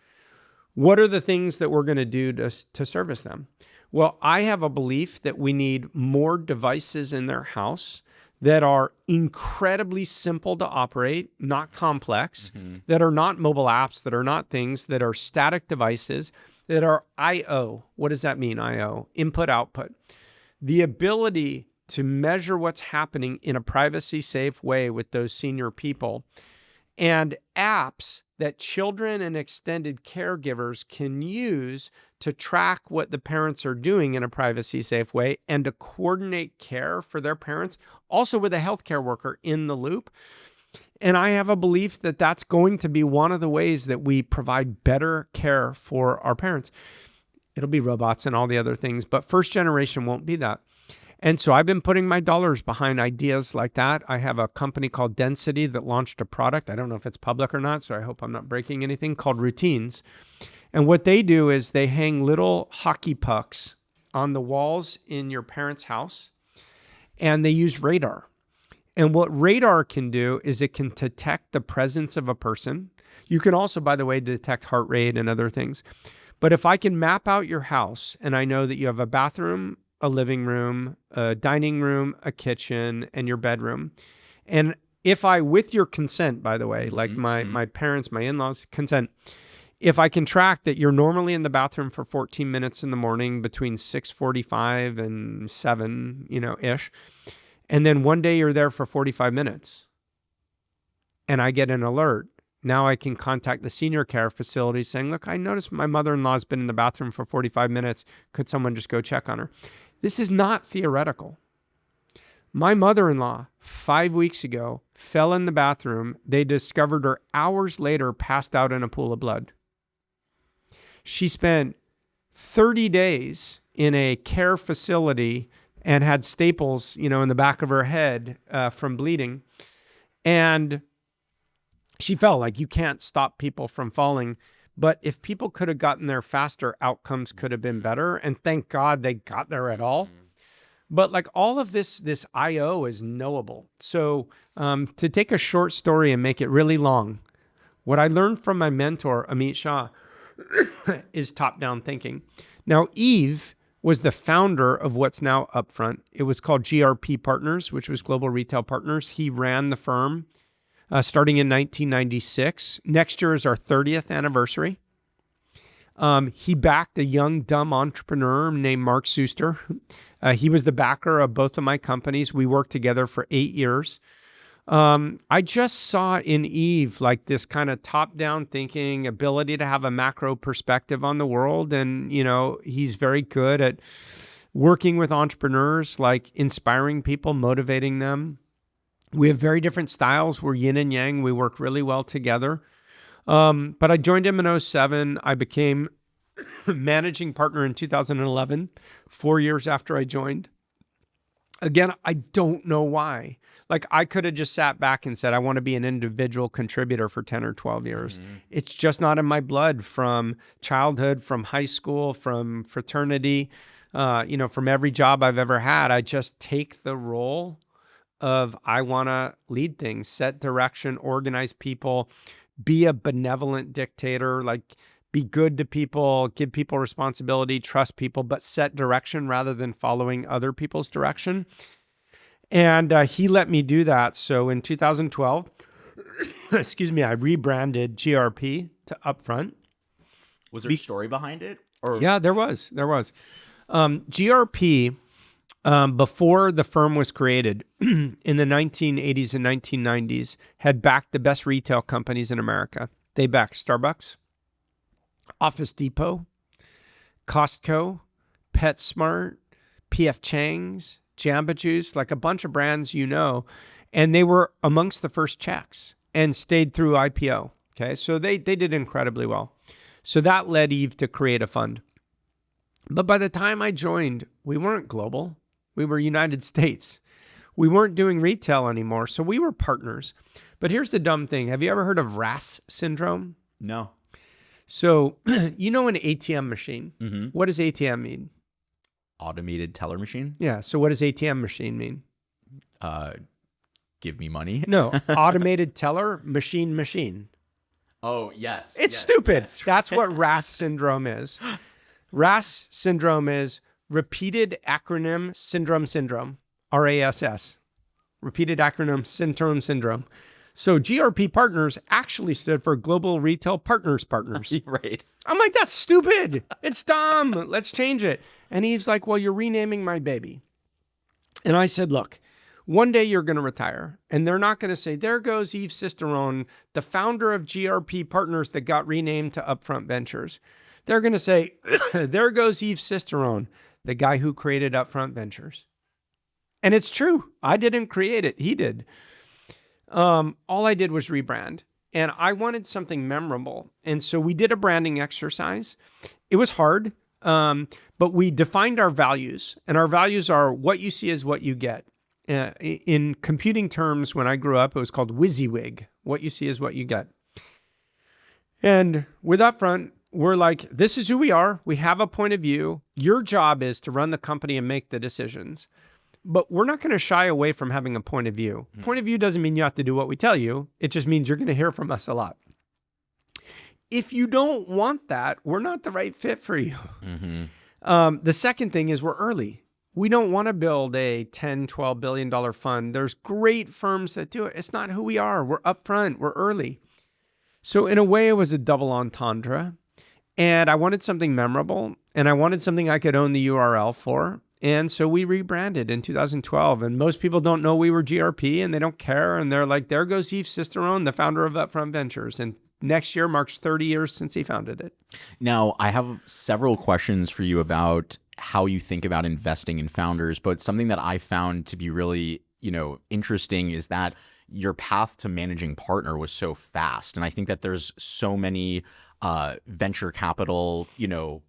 S1: What are the things that we're going to do to service them? Well, I have a belief that we need more devices in their house that are incredibly simple to operate, not complex, that are not mobile apps, that are not things, that are static devices, that are I/O. What does that mean, I/O? Input, output. The ability to measure what's happening in a privacy-safe way with those senior people, and apps that children and extended caregivers can use to track what the parents are doing in a privacy-safe way and to coordinate care for their parents, also with a healthcare worker in the loop. And I have a belief that that's going to be one of the ways that we provide better care for our parents. It'll be robots and all the other things, but first generation won't be that. And so I've been putting my dollars behind ideas like that. I have a company called Density that launched a product. I don't know if it's public or not, so I hope I'm not breaking anything, called Routines. And what they do is they hang little hockey pucks on the walls in your parents' house, and they use radar. And what radar can do is it can detect the presence of a person. You can also, by the way, detect heart rate and other things. But if I can map out your house and I know that you have a bathroom, a living room, a dining room, a kitchen, and your bedroom. And if I, with your consent, by the way, like my parents, my in-laws' consent, if I can track that you're normally in the bathroom for 14 minutes in the morning between 6:45 and 7, ish, and then one day you're there for 45 minutes, and I get an alert, now I can contact the senior care facility saying, look, I noticed my mother-in-law's been in the bathroom for 45 minutes. Could someone just go check on her? This is not theoretical. My mother-in-law, 5 weeks ago, fell in the bathroom. They discovered her hours later, passed out in a pool of blood. She spent 30 days in a care facility and had staples, in the back of her head from bleeding. And she fell. Like, you can't stop people from falling. But if people could have gotten there faster, outcomes could have been better. And thank God they got there at all. But like all of this I/O is knowable. So to take a short story and make it really long, what I learned from my mentor, Amit Shah, is top-down thinking. Now, Eve was the founder of what's now Upfront. It was called GRP Partners, which was Global Retail Partners. He ran the firm starting in 1996. Next year is our 30th anniversary. He backed a young, dumb entrepreneur named Mark Suster. He was the backer of both of my companies. We worked together for 8 years. I just saw in Eve like this kind of top-down thinking, ability to have a macro perspective on the world. And, he's very good at working with entrepreneurs, like inspiring people, motivating them. We have very different styles. We're yin and yang. We work really well together. But I joined him in '07. I became managing partner in 2011, 4 years after I joined. Again, I don't know why. Like, I could have just sat back and said, I want to be an individual contributor for 10 or 12 years. It's just not in my blood from childhood, from high school, from fraternity, from every job I've ever had. I just take the role of I want to lead things, set direction, organize people, be a benevolent dictator, like be good to people, give people responsibility, trust people, but set direction rather than following other people's direction. And he let me do that. So in 2012, I rebranded GRP to Upfront.
S2: Was there a story behind it? Or
S1: Yeah, there was. GRP, before the firm was created in the 1980s and 1990s, had backed the best retail companies in America. They backed Starbucks, Office Depot, Costco, PetSmart, PF Chang's, Jamba Juice, like a bunch of brands, and they were amongst the first checks and stayed through IPO. Okay, so they did incredibly well. So that led Eve to create a fund. But by the time I joined, we weren't global. We were United States. We weren't doing retail anymore, so we were partners. But here's the dumb thing. Have you ever heard of RAS syndrome?
S2: No.
S1: So, an ATM machine.
S2: Mm-hmm.
S1: What does ATM mean?
S2: Automated teller machine?
S1: Yeah, so what does ATM machine mean?
S2: Give me money?
S1: No, automated teller, machine.
S2: Oh, yes.
S1: It's stupid. Yes. That's what RAS syndrome is. RAS syndrome is repeated acronym syndrome, RASS. Repeated acronym syndrome. So GRP Partners actually stood for Global Retail Partners.
S2: Right.
S1: I'm like, that's stupid. It's dumb. Let's change it. And he's like, well, you're renaming my baby. And I said, look, one day you're going to retire. And they're not going to say, there goes Yves Sisteron, the founder of GRP Partners that got renamed to Upfront Ventures. They're going to say, there goes Yves Sisteron, the guy who created Upfront Ventures. And it's true. I didn't create it. He did. All I did was rebrand. And I wanted something memorable. And so we did a branding exercise. It was hard, but we defined our values. And our values are what you see is what you get. In computing terms, when I grew up, it was called WYSIWYG. What you see is what you get. And with Upfront, we're like, this is who we are. We have a point of view. Your job is to run the company and make the decisions. But we're not going to shy away from having a point of view. Point of view doesn't mean you have to do what we tell you. It just means you're going to hear from us a lot. If you don't want that, we're not the right fit for you. Mm-hmm. The second thing is we're early. We don't want to build a $10, $12 billion fund. There's great firms that do it. It's not who we are. We're upfront. We're early. So in a way, it was a double entendre. And I wanted something memorable. And I wanted something I could own the URL for. And so we rebranded in 2012. And most people don't know we were GRP and they don't care. And they're like, there goes Yves Sisteron, the founder of Upfront Ventures. And next year marks 30 years since he founded it.
S2: Now, I have several questions for you about how you think about investing in founders. But something that I found to be really, interesting is that your path to managing partner was so fast. And I think that there's so many venture capital,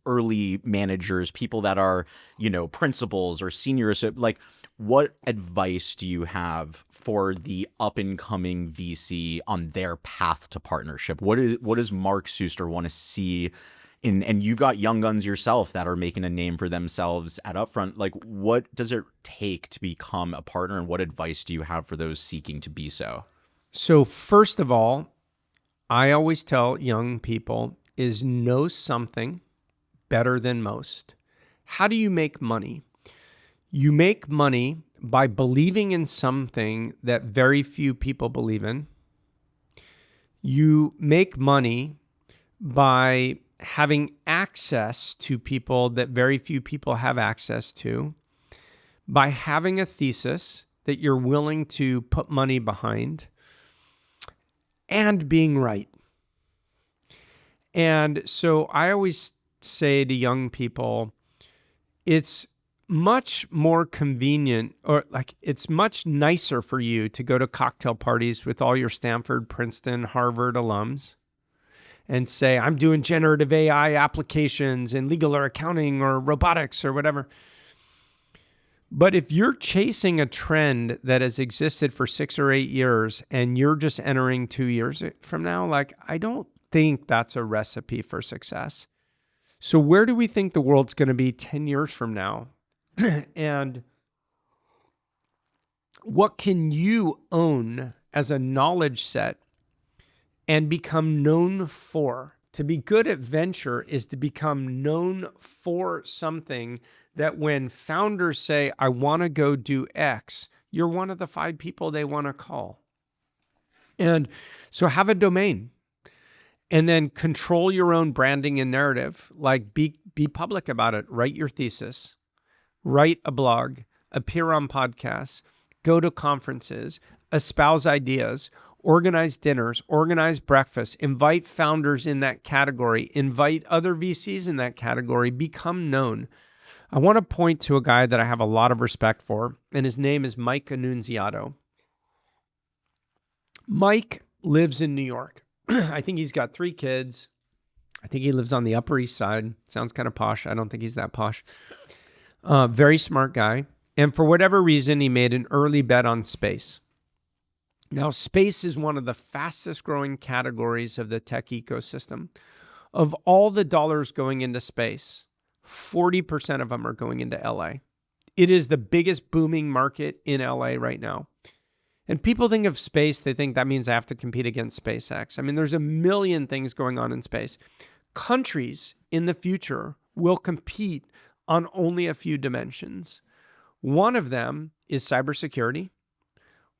S2: early managers, people that are, principals or seniors. Like, what advice do you have for the up and coming VC on their path to partnership? What does Mark Suster want to see in, and you've got young guns yourself that are making a name for themselves at Upfront. Like, what does it take to become a partner, and what advice do you have for those seeking to be so?
S1: So first of all, I always tell young people is know something better than most. How do you make money? You make money by believing in something that very few people believe in. You make money by having access to people that very few people have access to, by having a thesis that you're willing to put money behind, and being right. And so I always say to young people, it's much more convenient, or like it's much nicer for you to go to cocktail parties with all your Stanford, Princeton, Harvard alums and say, I'm doing generative AI applications in legal or accounting or robotics or whatever. But if you're chasing a trend that has existed for 6 or 8 years and you're just entering 2 years from now, like, I don't think that's a recipe for success. So where do we think the world's going to be 10 years from now? And what can you own as a knowledge set and become known for? To be good at venture is to become known for something that when founders say, I want to go do X, you're one of the 5 people they want to call. And so have a domain and then control your own branding and narrative. Like be public about it. Write your thesis, write a blog, appear on podcasts, go to conferences, espouse ideas, organize dinners, organize breakfasts, invite founders in that category, invite other VCs in that category, become known. I want to point to a guy that I have a lot of respect for, and his name is Mike Annunziato. Mike lives in New York. I think he's got 3 kids. I think he lives on the Upper East Side. Sounds kind of posh. I don't think he's that posh. Very smart guy. And for whatever reason, he made an early bet on space. Now, space is one of the fastest growing categories of the tech ecosystem. Of all the dollars going into space, 40% of them are going into LA. It is the biggest booming market in LA right now. And people think of space, they think that means I have to compete against SpaceX. I mean, there's a million things going on in space. Countries in the future will compete on only a few dimensions. One of them is cybersecurity.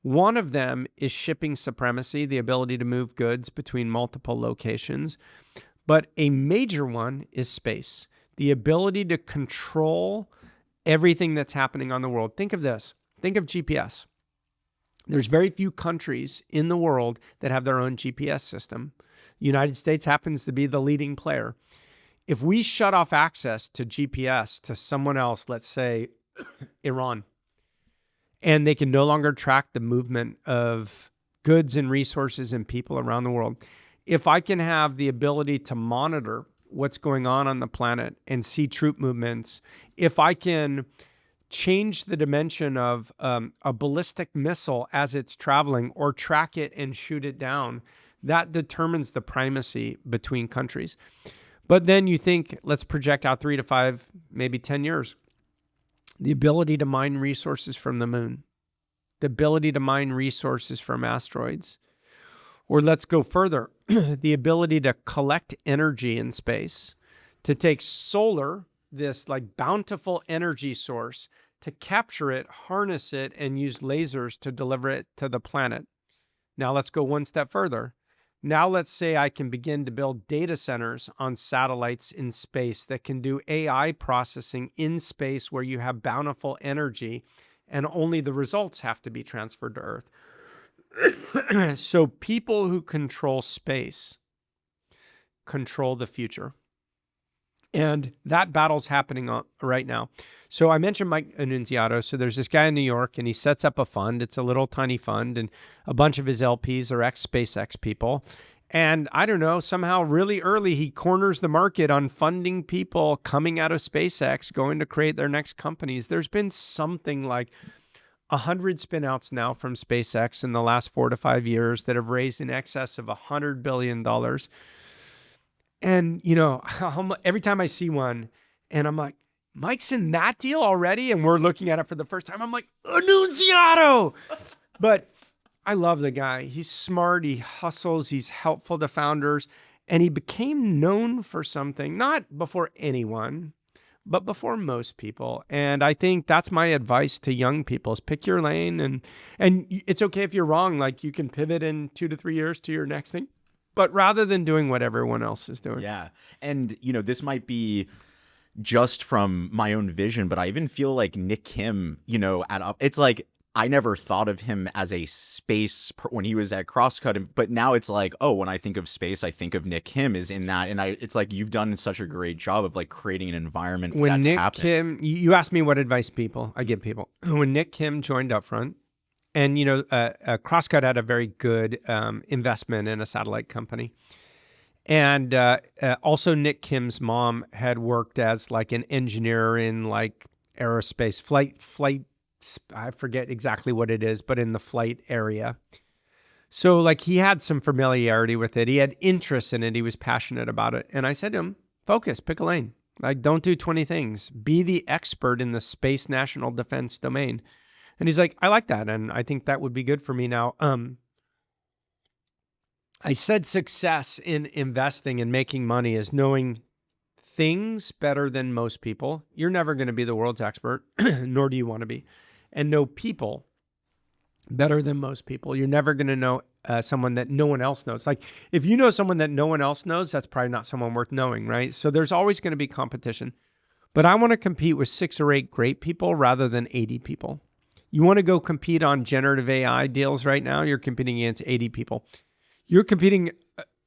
S1: One of them is shipping supremacy, the ability to move goods between multiple locations. But a major one is space, the ability to control everything that's happening on the world. Think of this. Think of GPS. There's very few countries in the world that have their own GPS system. The United States happens to be the leading player. If we shut off access to GPS to someone else, let's say Iran, and they can no longer track the movement of goods and resources and people around the world, if I can have the ability to monitor what's going on the planet and see troop movements, if I can change the dimension of a ballistic missile as it's traveling or track it and shoot it down, that determines the primacy between countries. But then you think, let's project out 3 to 5, maybe 10 years. The ability to mine resources from the moon, the ability to mine resources from asteroids, or let's go further, the ability to collect energy in space, to take solar, this like bountiful energy source, to capture it, harness it, and use lasers to deliver it to the planet. Now let's go one step further. Now let's say I can begin to build data centers on satellites in space that can do AI processing in space where you have bountiful energy and only the results have to be transferred to Earth. So people who control space control the future. And that battle's happening right now. So I mentioned Mike Annunziato. So there's this guy in New York, and he sets up a fund. It's a little tiny fund, and a bunch of his LPs are ex-SpaceX people. And I don't know, somehow really early, he corners the market on funding people coming out of SpaceX, going to create their next companies. There's been something like 100 spinouts now from SpaceX in the last 4 to 5 years that have raised in excess of $100 billion. And, you know, every time I see one and I'm like, Mike's in that deal already? And we're looking at it for the first time. I'm like, Annunziato! But I love the guy. He's smart. He hustles. He's helpful to founders. And he became known for something, not before anyone, but before most people. And I think that's my advice to young people is pick your lane. And it's okay if you're wrong. Like you can pivot in 2 to 3 years to your next thing. But rather than doing what everyone else is doing.
S2: Yeah. And, you know, this might be just from my own vision, but I even feel like Nick Kim, you know, it's like I never thought of him as a when he was at Crosscut, but now it's like, oh, when I think of space, I think of Nick Kim is in that, and it's like you've done such a great job of like creating an environment for
S1: When
S2: that to
S1: Nick
S2: happen.
S1: Kim, you asked me what advice I give people. When Nick Kim joined Upfront, and Crosscut had a very good investment in a satellite company. And also Nick Kim's mom had worked as like an engineer in like aerospace flight. I forget exactly what it is, but in the flight area. So like he had some familiarity with it. He had interest in it. He was passionate about it. And I said to him, focus, pick a lane. Like don't do 20 things. Be the expert in the space national defense domain. And he's like, I like that. And I think that would be good for me now. I said success in investing and making money is knowing things better than most people. You're never going to be the world's expert, nor do you want to be. And know people better than most people. You're never going to know someone that no one else knows. Like if you know someone that no one else knows, that's probably not someone worth knowing, right? So there's always going to be competition. But I want to compete with 6 or 8 great people rather than 80 people. You want to go compete on generative AI deals right now, you're competing against 80 people. You're competing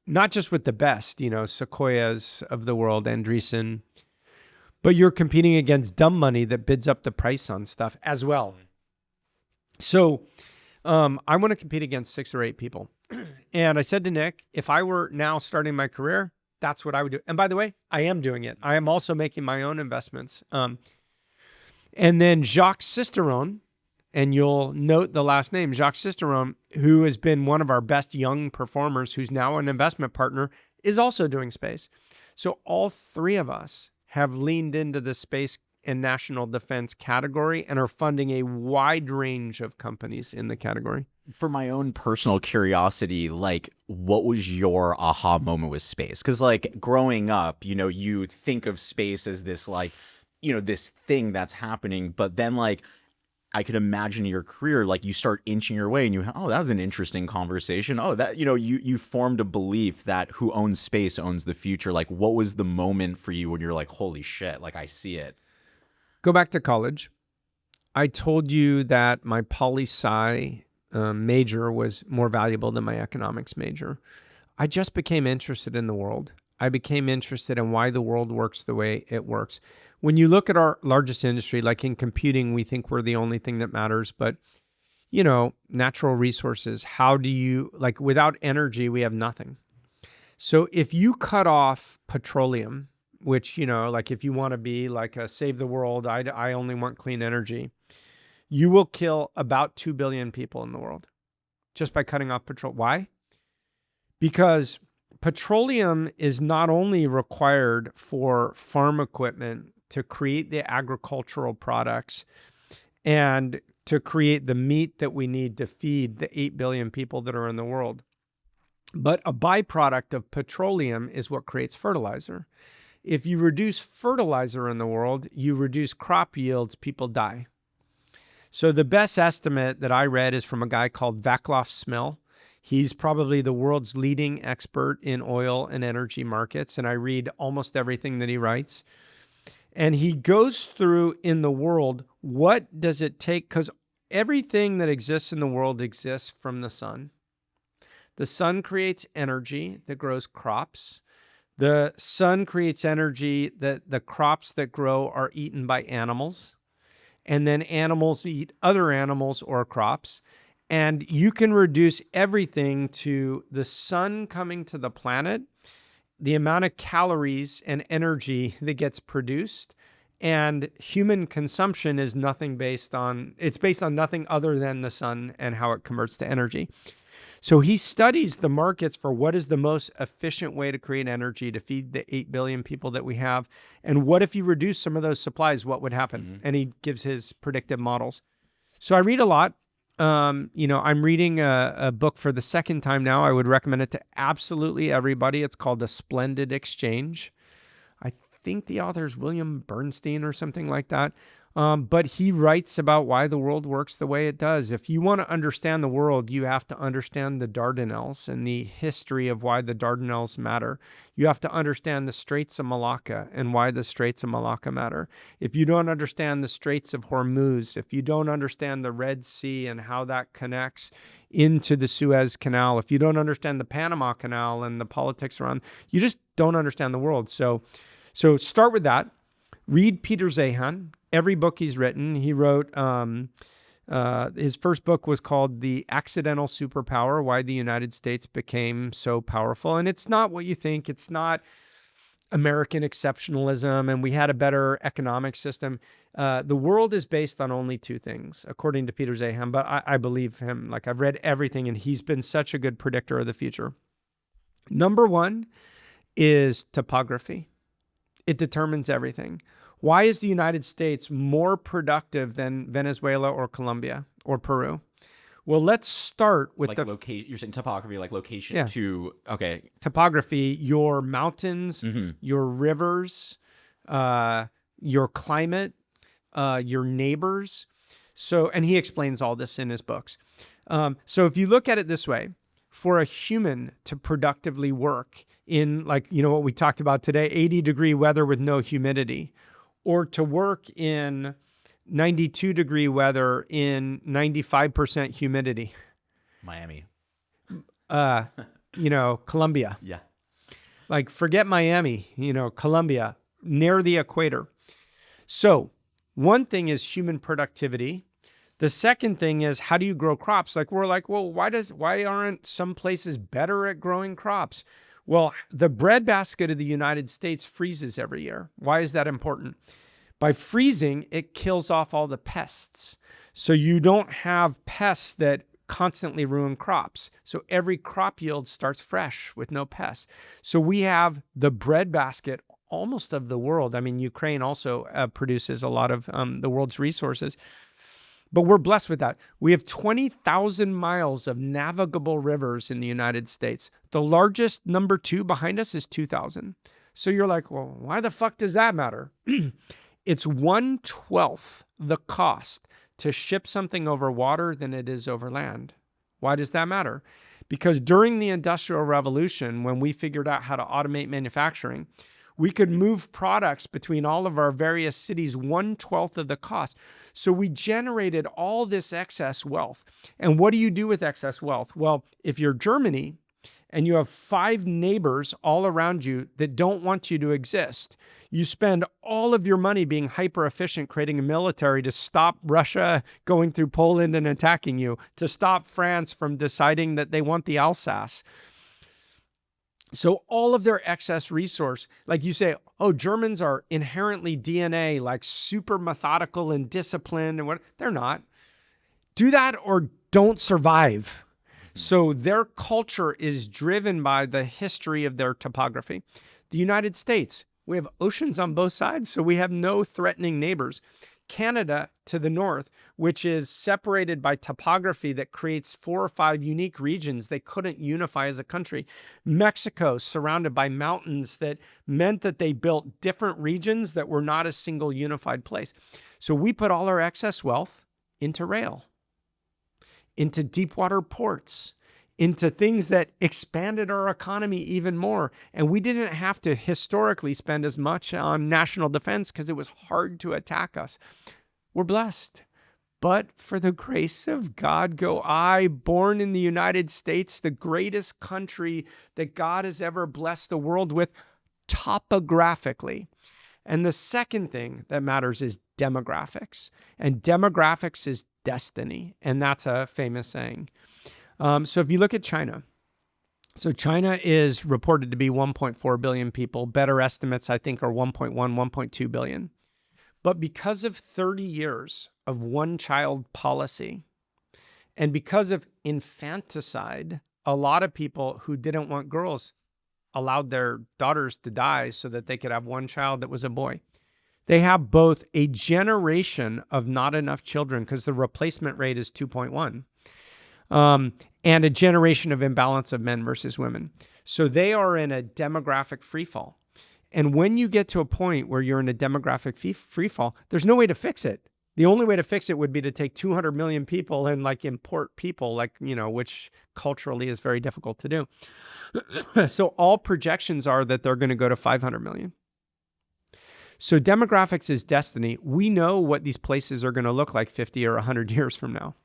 S1: not just with the best, Sequoias of the world, Andreessen, but you're competing against dumb money that bids up the price on stuff as well. So I want to compete against 6 or 8 people. And I said to Nick, if I were now starting my career, that's what I would do. And by the way, I am doing it. I am also making my own investments. And then Jacques Sisteron, and you'll note the last name, Jacques Sisteron, who has been one of our best young performers, who's now an investment partner, is also doing space. So all 3 of us have leaned into the space and national defense category and are funding a wide range of companies in the category.
S2: For my own personal curiosity, like what was your aha moment with space? Because like growing up, you think of space as this like, this thing that's happening, but then like, I could imagine your career, like you start inching your way and that was an interesting conversation. Oh, that, you formed a belief that who owns space owns the future. Like what was the moment for you when you're like, holy shit, like I see it?
S1: Go back to college. I told you that my poli-sci major was more valuable than my economics major. I just became interested in the world. I became interested in why the world works the way it works. When you look at our largest industry, like in computing, we think we're the only thing that matters, but natural resources, without energy, we have nothing. So if you cut off petroleum, which, like if you want to be like a save the world, I only want clean energy, you will kill about 2 billion people in the world just by cutting off petrol. Why? Because petroleum is not only required for farm equipment to create the agricultural products and to create the meat that we need to feed the 8 billion people that are in the world, but a byproduct of petroleum is what creates fertilizer. If you reduce fertilizer in the world, you reduce crop yields, people die. So the best estimate that I read is from a guy called Vaclav Smil. He's probably the world's leading expert in oil and energy markets, and I read almost everything that he writes. And he goes through in the world, what does it take? Because everything that exists in the world exists from the sun. The sun creates energy that grows crops. The sun creates energy that the crops that grow are eaten by animals. And then animals eat other animals or crops. And you can reduce everything to the sun coming to the planet, the amount of calories and energy that gets produced, and human consumption is based on nothing other than the sun and how it converts to energy. So he studies the markets for what is the most efficient way to create energy to feed the 8 billion people that we have. And what if you reduce some of those supplies, what would happen? Mm-hmm. And he gives his predictive models. So I read a lot. I'm reading a book for the second time now. I would recommend it to absolutely everybody. It's called A Splendid Exchange. I think the author is William Bernstein or something like that. But he writes about why the world works the way it does. If you want to understand the world, you have to understand the Dardanelles and the history of why the Dardanelles matter. You have to understand the Straits of Malacca and why the Straits of Malacca matter. If you don't understand the Straits of Hormuz, if you don't understand the Red Sea and how that connects into the Suez Canal, if you don't understand the Panama Canal and the politics around, you just don't understand the world. So start with that. Read Peter Zeihan. Every book he's written. He wrote, his first book was called The Accidental Superpower, Why the United States Became So Powerful. And it's not what you think. It's not American exceptionalism and we had a better economic system. The world is based on only two things, according to Peter Zeihan, but I believe him. Like, I've read everything and he's been such a good predictor of the future. Number one is topography. It determines everything. Why is the United States more productive than Venezuela or Colombia or Peru? Well, let's start with
S2: like location. You're saying topography, like location to, okay.
S1: Topography, your mountains, your rivers, your climate, your neighbors. So, and he explains all this in his books. So if you look at it this way, for a human to productively work in, like, you know, what we talked about today, 80-degree weather with no humidity, or to work in 92-degree weather in 95% humidity.
S2: Miami.
S1: Colombia.
S2: Yeah.
S1: Like, forget Miami, Colombia, near the equator. So one thing is human productivity. The second thing is, how do you grow crops? Like, we're like, well, why aren't some places better at growing crops? Well, the breadbasket of the United States freezes every year. Why is that important? By freezing, it kills off all the pests. So you don't have pests that constantly ruin crops. So every crop yield starts fresh with no pests. So we have the breadbasket almost of the world. I mean, Ukraine also produces a lot of the world's resources. But we're blessed with that. We have 20,000 miles of navigable rivers in the United States. The largest, number 2 behind us, is 2,000. So you're like, well, why the fuck does that matter? It's 1/12 the cost to ship something over water than it is over land. Why does that matter? Because during the Industrial Revolution, when we figured out how to automate manufacturing, we could move products between all of our various cities 1/12 of the cost. So we generated all this excess wealth. And what do you do with excess wealth? Well, if you're Germany and you have 5 neighbors all around you that don't want you to exist, you spend all of your money being hyper efficient, creating a military to stop Russia going through Poland and attacking you, to stop France from deciding that they want the Alsace. So all of their excess resource, like you say, oh, Germans are inherently DNA, like super methodical and disciplined and what? They're not. Do that or don't survive. So their culture is driven by the history of their topography. The United States, we have oceans on both sides, so we have no threatening neighbors. Canada to the north, which is separated by topography that creates 4 or 5 unique regions they couldn't unify as a country. Mexico, surrounded by mountains that meant that they built different regions that were not a single unified place. So we put all our excess wealth into rail, into deep water ports, into things that expanded our economy even more. And we didn't have to historically spend as much on national defense because it was hard to attack us. We're blessed. But for the grace of God go I, born in the United States, the greatest country that God has ever blessed the world with topographically. And the second thing that matters is demographics. And demographics is destiny. And that's a famous saying. So if you look at China, so China is reported to be 1.4 billion people. Better estimates, I think, are 1.1, 1.2 billion. But because of 30 years of one-child policy, and because of infanticide, a lot of people who didn't want girls allowed their daughters to die so that they could have one child that was a boy. They have both a generation of not enough children because the replacement rate is 2.1. And a generation of imbalance of men versus women. So they are in a demographic freefall. And when you get to a point where you're in a demographic free fall, there's no way to fix it. The only way to fix it would be to take 200 million people and like import people, like, which culturally is very difficult to do. So all projections are that they're going to go to 500 million. So demographics is destiny. We know what these places are going to look like 50 or 100 years from now.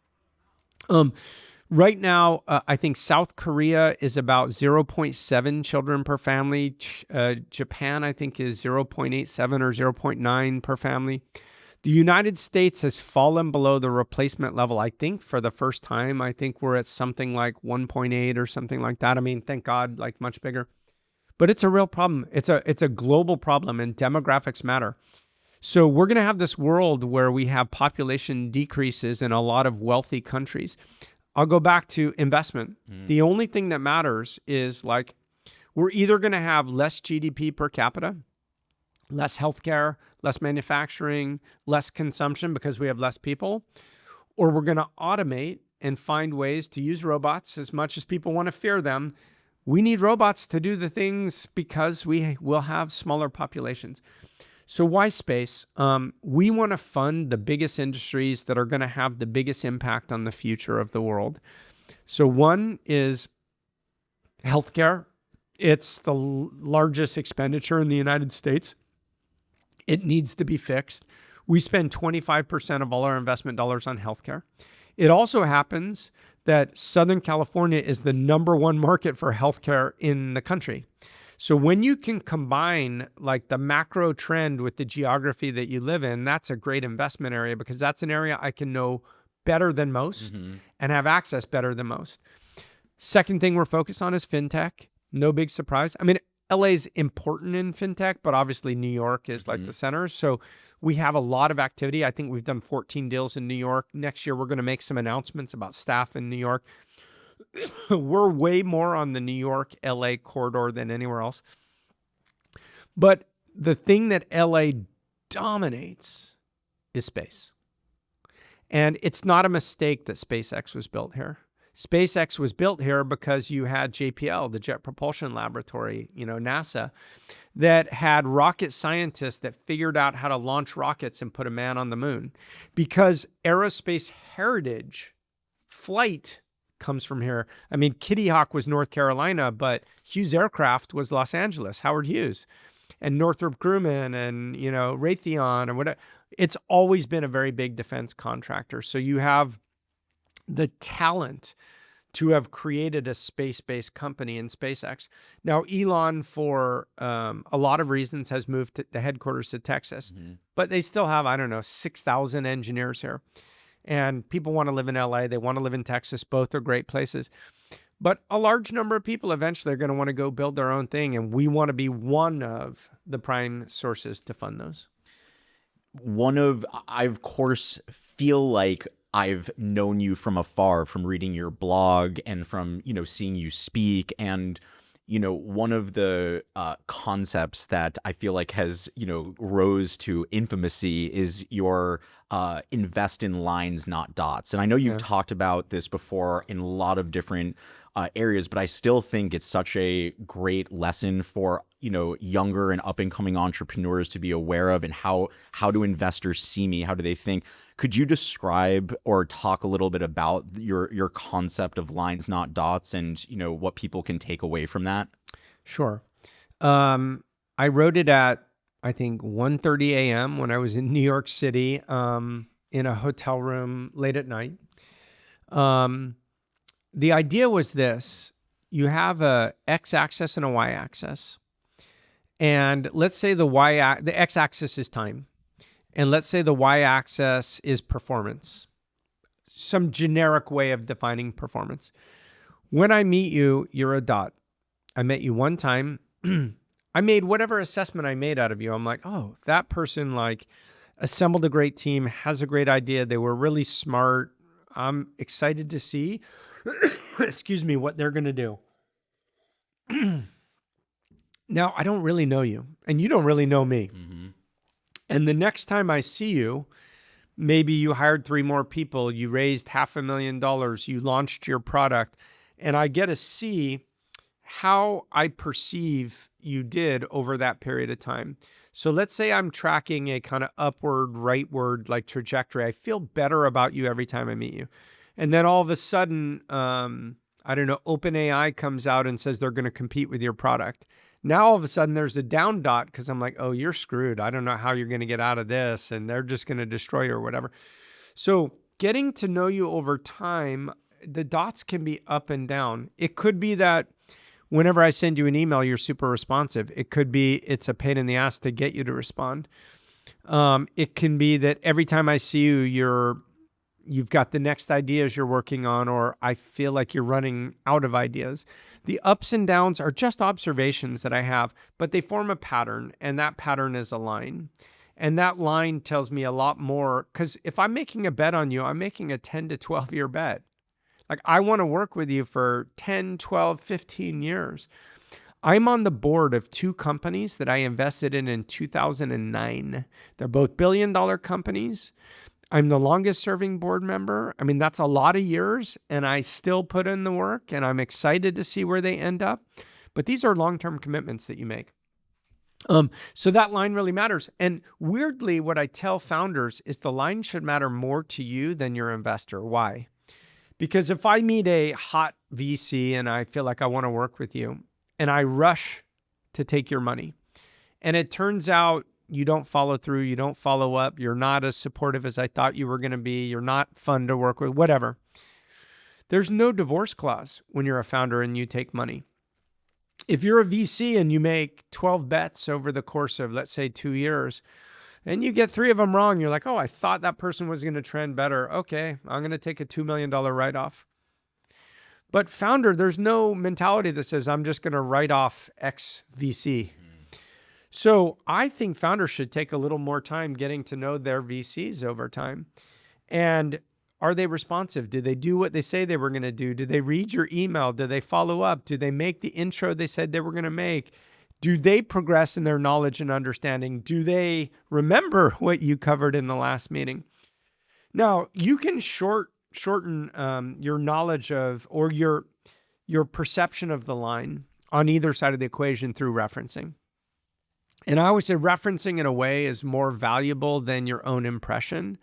S1: Right now, I think South Korea is about 0.7 children per family. Japan, I think, is 0.87 or 0.9 per family. The United States has fallen below the replacement level, I think, for the first time. I think we're at something like 1.8 or something like that. I mean, thank God, like much bigger. But it's a real problem. It's a global problem, and demographics matter. So we're going to have this world where we have population decreases in a lot of wealthy countries. I'll go back to investment. The only thing that matters is like we're either going to have less GDP per capita, less healthcare, less manufacturing, less consumption because we have less people, or we're going to automate and find ways to use robots. As much as people want to fear them, we need robots to do the things because we will have smaller populations. So why space? We want to fund the biggest industries that are going to have the biggest impact on the future of the world. So one is healthcare. It's the largest expenditure in the United States. It needs to be fixed. We spend 25% of all our investment dollars on healthcare. It also happens that Southern California is the #1 market for healthcare in the country. So when you can combine like the macro trend with the geography that you live in, that's a great investment area because that's an area I can know better than most and have access better than most. Second thing we're focused on is fintech. No big surprise. I mean, LA is important in fintech, but obviously New York is like the center. So we have a lot of activity. I think we've done 14 deals in New York. Next year, we're going to make some announcements about staff in New York. We're way more on the New York, LA corridor than anywhere else. But the thing that LA dominates is space. And it's not a mistake that SpaceX was built here. SpaceX was built here because you had JPL, the Jet Propulsion Laboratory, NASA, that had rocket scientists that figured out how to launch rockets and put a man on the moon. Because aerospace heritage, flight, comes from here. I mean, Kitty Hawk was North Carolina, but Hughes Aircraft was Los Angeles, Howard Hughes, and Northrop Grumman and, Raytheon and whatever. It's always been a very big defense contractor. So you have the talent to have created a space-based company in SpaceX. Now, Elon, for a lot of reasons, has moved the headquarters to Texas, but they still have, 6,000 engineers here. And people want to live in LA. They want to live in Texas. Both are great places. But a large number of people eventually are going to want to go build their own thing. And we want to be one of the prime sources to fund those.
S2: I, of course, feel like I've known you from afar, from reading your blog and from, seeing you speak. And, one of the concepts that I feel like has, rose to infamousy is your invest in lines, not dots. And I know you've talked about this before in a lot of different areas, but I still think it's such a great lesson for, younger and up and coming entrepreneurs to be aware of, and how do investors see me? How do they think? Could you describe or talk a little bit about your concept of lines, not dots, and what people can take away from that?
S1: Sure. I wrote it at, I think, 1:30 a.m. when I was in New York City in a hotel room late at night. The idea was this: you have a x-axis and a y-axis, and let's say the x-axis is time. And let's say the y-axis is performance, some generic way of defining performance. When I meet you, you're a dot. I met you one time. I made whatever assessment I made out of you. I'm like, oh, that person assembled a great team, has a great idea. They were really smart. I'm excited to see, excuse me, what they're going to do. Now, I don't really know you, and you don't really know me. And the next time I see you, maybe you hired 3 more people, you raised $500,000, you launched your product, and I get to see how I perceive you did over that period of time. So let's say I'm tracking a kind of upward, rightward like trajectory. I feel better about you every time I meet you. And then all of a sudden, I don't know, OpenAI comes out and says they're going to compete with your product. Now all of a sudden there's a down dot because I'm like, oh, you're screwed. I don't know how you're going to get out of this. And they're just going to destroy you or whatever. So getting to know you over time, the dots can be up and down. It could be that whenever I send you an email, you're super responsive. It could be it's a pain in the ass to get you to respond. It can be that every time I see you, you've got the next ideas you're working on, or I feel like you're running out of ideas. The ups and downs are just observations that I have, but they form a pattern, and that pattern is a line. And that line tells me a lot more, because if I'm making a bet on you, I'm making a 10 to 12 year bet. Like, I want to work with you for 10, 12, 15 years. I'm on the board of 2 companies that I invested in 2009. They're both billion-dollar companies. I'm the longest serving board member. I mean, that's a lot of years, and I still put in the work, and I'm excited to see where they end up. But these are long-term commitments that you make. So that line really matters. And weirdly, what I tell founders is the line should matter more to you than your investor. Why? Because if I meet a hot VC and I feel like I want to work with you, and I rush to take your money, and it turns out you don't follow through, you don't follow up, you're not as supportive as I thought you were going to be, you're not fun to work with, whatever. There's no divorce clause when you're a founder and you take money. If you're a VC and you make 12 bets over the course of, let's say, 2 years, and you get 3 of them wrong, you're like, oh, I thought that person was going to trend better. Okay, I'm going to take a $2 million write-off. But founder, there's no mentality that says, I'm just going to write off X VC. So I think founders should take a little more time getting to know their VCs over time. And are they responsive? Do they do what they say they were going to do? Do they read your email? Do they follow up? Do they make the intro they said they were going to make? Do they progress in their knowledge and understanding? Do they remember what you covered in the last meeting? Now, you can shorten your knowledge of, or your perception of the line on either side of the equation through referencing. And I always say referencing in a way is more valuable than your own impression.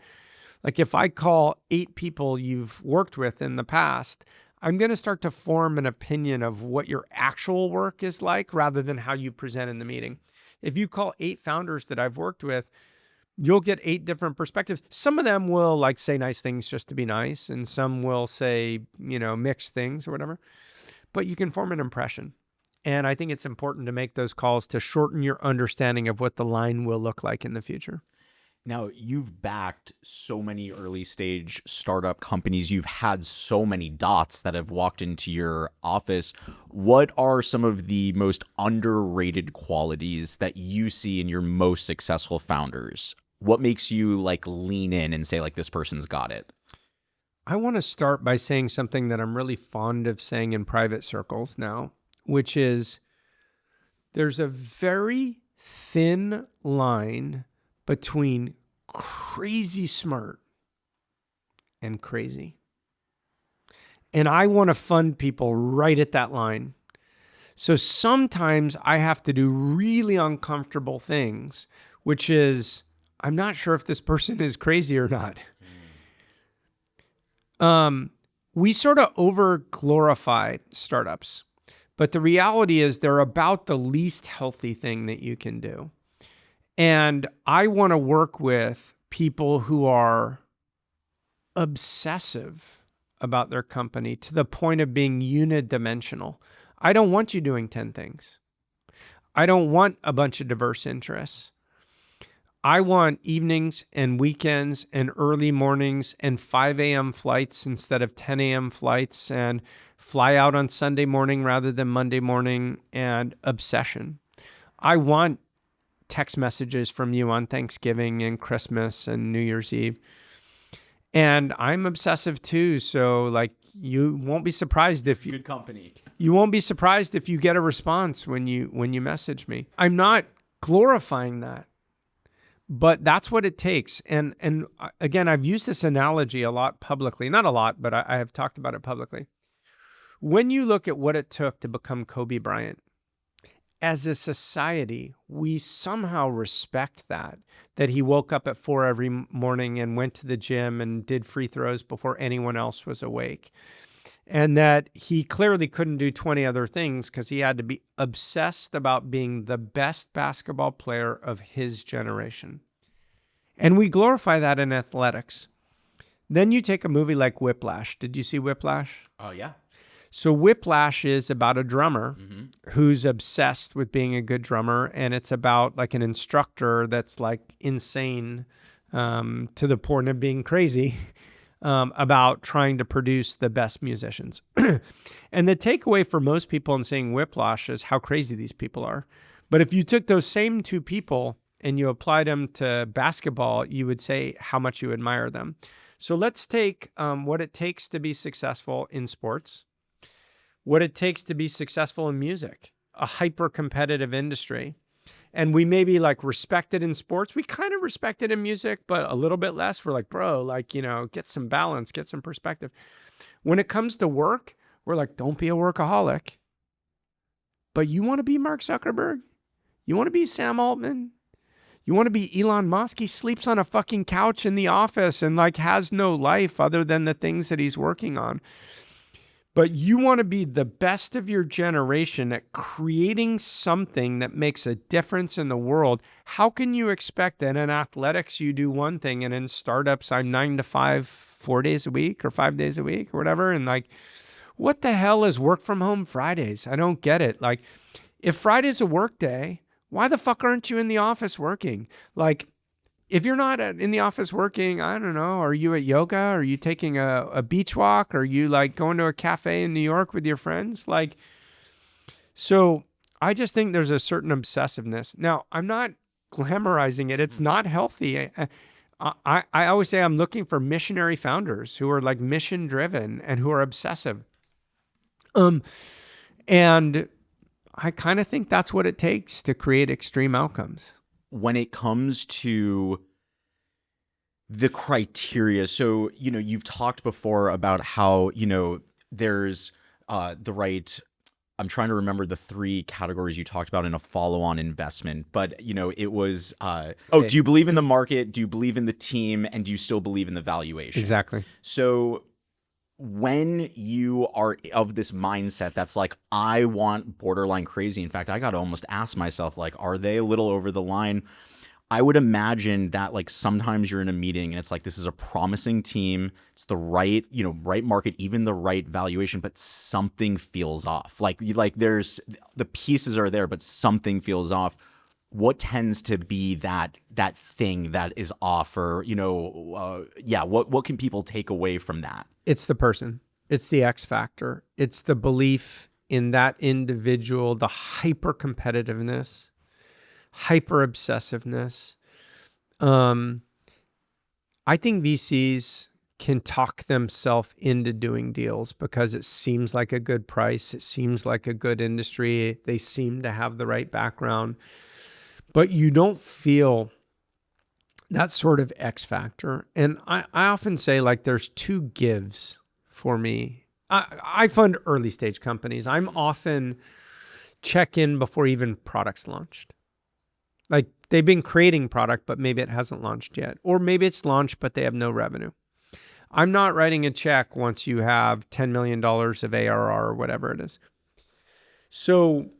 S1: Like if I call 8 people you've worked with in the past, I'm going to start to form an opinion of what your actual work is like rather than how you present in the meeting. If you call 8 founders that I've worked with, you'll get 8 different perspectives. Some of them will like say nice things just to be nice, and some will say, mixed things or whatever. But you can form an impression. And I think it's important to make those calls to shorten your understanding of what the line will look like in the future.
S2: Now, you've backed so many early stage startup companies. You've had so many dots that have walked into your office. What are some of the most underrated qualities that you see in your most successful founders? What makes you lean in and say this person's got it?
S1: I want to start by saying something that I'm really fond of saying in private circles now, which is there's a very thin line between crazy smart and crazy. And I want to fund people right at that line. So sometimes I have to do really uncomfortable things, which is, I'm not sure if this person is crazy or not. We sort of over glorify startups, but the reality is they're about the least healthy thing that you can do. And I want to work with people who are obsessive about their company to the point of being unidimensional. I don't want you doing 10 things. I don't want a bunch of diverse interests. I want evenings and weekends and early mornings and 5 a.m. flights instead of 10 a.m. flights, and fly out on Sunday morning rather than Monday morning, and obsession. I want text messages from you on Thanksgiving and Christmas and New Year's Eve. And I'm obsessive too. So you won't be surprised if
S2: good company.
S1: You won't be surprised if you get a response when you message me. I'm not glorifying that, but that's what it takes. And again, I've used this analogy a lot publicly, not a lot, but I have talked about it publicly. When you look at what it took to become Kobe Bryant, as a society, we somehow respect that he woke up at 4 every morning and went to the gym and did free throws before anyone else was awake. And that he clearly couldn't do 20 other things because he had to be obsessed about being the best basketball player of his generation. And we glorify that in athletics. Then you take a movie like Whiplash. Did you see Whiplash?
S2: Oh, yeah.
S1: So Whiplash is about a drummer who's obsessed with being a good drummer, and it's about like an instructor that's like insane to the point of being crazy about trying to produce the best musicians. And the takeaway for most people in seeing Whiplash is how crazy these people are. But if you took those same two people and you applied them to basketball, you would say how much you admire them. So let's take what it takes to be successful in sports, what it takes to be successful in music, a hyper-competitive industry. And we may be like respected in sports. We kind of respect it in music, but a little bit less. We're like, bro, like, get some balance, get some perspective. When it comes to work, we're like, don't be a workaholic. But you want to be Mark Zuckerberg? You want to be Sam Altman? You want to be Elon Musk? He sleeps on a fucking couch in the office and like has no life other than the things that he's working on. But you want to be the best of your generation at creating something that makes a difference in the world. How can you expect that in athletics you do one thing and in startups I'm 9 to 5, 4 days a week or 5 days a week or whatever? And like, what the hell is work from home Fridays? I don't get it. Like, if Friday's a work day, why the fuck aren't you in the office working? Like, if you're not in the office working, I don't know, are you at yoga? Are you taking a beach walk? Are you like going to a cafe in New York with your friends? Like, so I just think there's a certain obsessiveness. Now, I'm not glamorizing it. It's not healthy. I always say I'm looking for missionary founders who are like mission driven and who are obsessive. And I kind of think that's what it takes to create extreme outcomes.
S2: When it comes to the criteria, so, you've talked before about how, there's the right, I'm trying to remember the 3 categories you talked about in a follow-on investment, but, it was, do you believe in the market? Do you believe in the team? And do you still believe in the valuation?
S1: Exactly.
S2: So when you are of this mindset that's like, I want borderline crazy. In fact, I got to almost ask myself, like, are they a little over the line? I would imagine that like sometimes you're in a meeting and it's like, this is a promising team. It's the right, right market, even the right valuation, but something feels off. Like there's the pieces are there, but something feels off. What tends to be that thing that is off, or, what can people take away from that?
S1: It's the person. It's the X factor. It's the belief in that individual, the hyper competitiveness, hyper obsessiveness. I think VCs can talk themselves into doing deals because it seems like a good price. It seems like a good industry. They seem to have the right background, but you don't feel that sort of X factor. And I often say, like, there's 2 gives for me. I fund early stage companies. I'm often check in before even products launched. Like, they've been creating product, but maybe it hasn't launched yet. Or maybe it's launched, but they have no revenue. I'm not writing a check once you have $10 million of ARR or whatever it is. So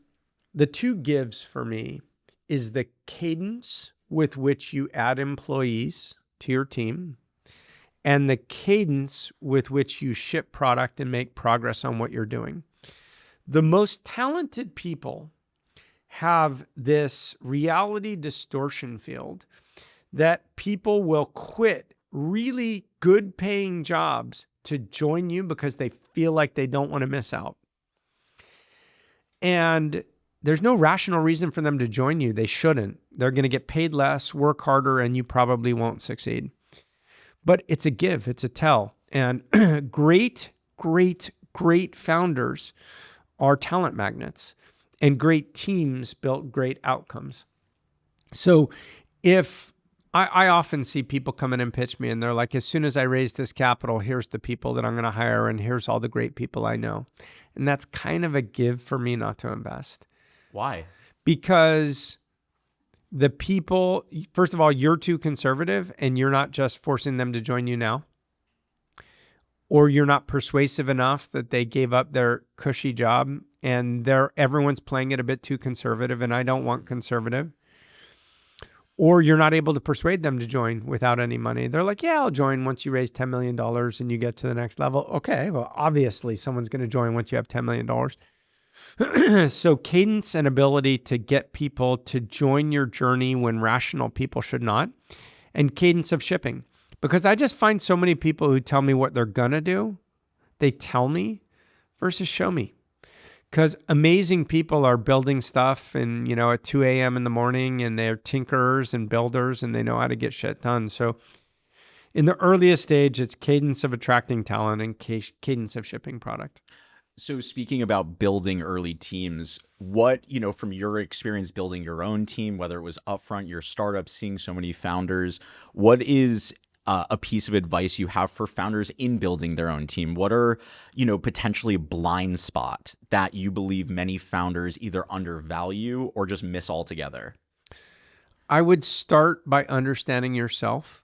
S1: the 2 gives for me is the cadence with which you add employees to your team and the cadence with which you ship product and make progress on what you're doing. The most talented people have this reality distortion field that people will quit really good paying jobs to join you because they feel like they don't want to miss out. And there's no rational reason for them to join you. They shouldn't. They're going to get paid less, work harder, and you probably won't succeed. But it's a give, it's a tell. And great founders are talent magnets, and great teams built great outcomes. So if I often see people come in and pitch me and they're like, as soon as I raise this capital, here's the people that I'm going to hire and here's all the great people I know. And that's kind of a give for me not to invest.
S2: Why?
S1: because the people, first of all, you're too conservative and you're not just forcing them to join you now, or you're not persuasive enough that they gave up their cushy job and everyone's playing it a bit too conservative and I don't want conservative. Or you're not able to persuade them to join without any money. They're like, yeah, I'll join once you raise $10 million and you get to the next level. Okay, well, obviously someone's going to join once you have $10 million. So cadence and ability to get people to join your journey when rational people should not, and cadence of shipping. Because I just find so many people who tell me what they're going to do, they tell me versus show me. Because amazing people are building stuff and, at 2 a.m. in the morning, and they're tinkerers and builders and they know how to get shit done. So in the earliest stage, it's cadence of attracting talent and cadence of shipping product.
S2: So speaking about building early teams, what, from your experience building your own team, whether it was Upfront, your startup, seeing so many founders, what is a piece of advice you have for founders in building their own team? What are, potentially blind spot that you believe many founders either undervalue or just miss altogether?
S1: I would start by understanding yourself,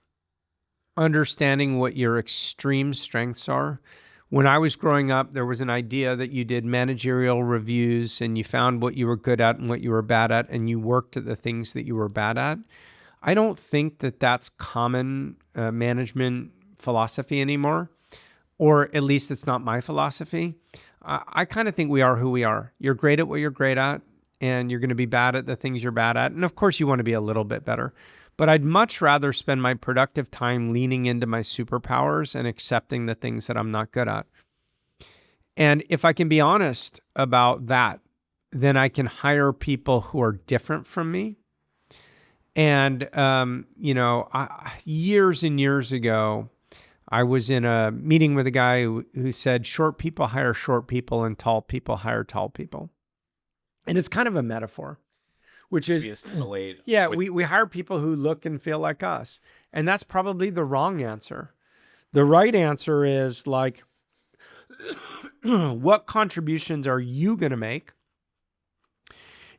S1: understanding what your extreme strengths are. When I was growing up, there was an idea that you did managerial reviews and you found what you were good at and what you were bad at, and you worked at the things that you were bad at. I don't think that that's common management philosophy anymore, or at least it's not my philosophy. I kind of think we are who we are. You're great at what you're great at, and you're going to be bad at the things you're bad at. And of course, you want to be a little bit better. But I'd much rather spend my productive time leaning into my superpowers and accepting the things that I'm not good at. And if I can be honest about that, then I can hire people who are different from me. And, years and years ago, I was in a meeting with a guy who said, short people hire short people and tall people hire tall people. And it's kind of a metaphor, which is, we hire people who look and feel like us. And that's probably the wrong answer. The right answer is like, what contributions are you going to make?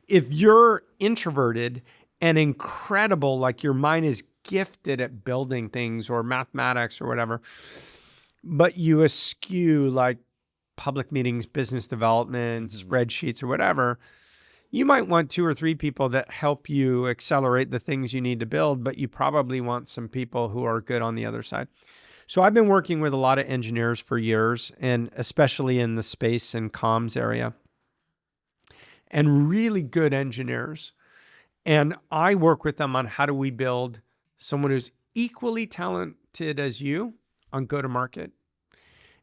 S1: If you're introverted and incredible, like your mind is gifted at building things or mathematics or whatever, but you eschew like public meetings, business development, spreadsheets or whatever, you might want 2 or 3 people that help you accelerate the things you need to build, but you probably want some people who are good on the other side. So I've been working with a lot of engineers for years, and especially in the space and comms area, and really good engineers. And I work with them on how do we build someone who's equally talented as you on go-to-market.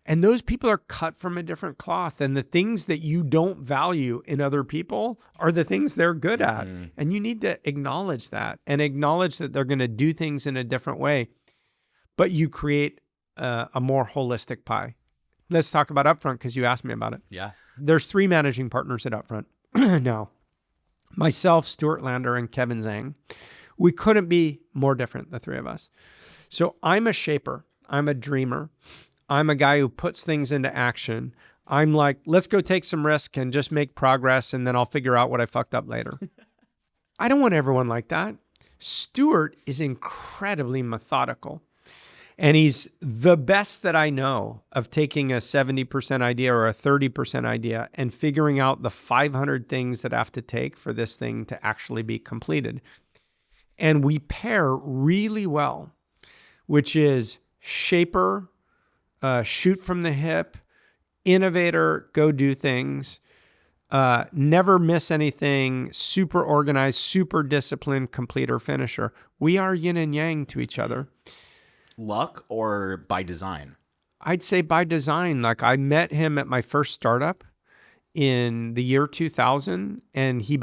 S1: And those people are cut from a different cloth. And the things that you don't value in other people are the things they're good at. And you need to acknowledge that and acknowledge that they're going to do things in a different way. But you create a more holistic pie. Let's talk about Upfront because you asked me about it.
S2: Yeah.
S1: There's 3 managing partners at Upfront now. Myself, Stuart Lander, and Kevin Zhang. We couldn't be more different, the 3 of us. So I'm a shaper. I'm a dreamer. I'm a guy who puts things into action. I'm like, let's go take some risk and just make progress, and then I'll figure out what I fucked up later. I don't want everyone like that. Stuart is incredibly methodical. And he's the best that I know of taking a 70% idea or a 30% idea and figuring out the 500 things that have to take for this thing to actually be completed. And we pair really well, which is shaper, shoot from the hip, innovator, go do things, never miss anything, super organized, super disciplined, completer, finisher. We are yin and yang to each other.
S2: Luck or by design?
S1: I'd say by design. Like I met him at my first startup in the year 2000, and he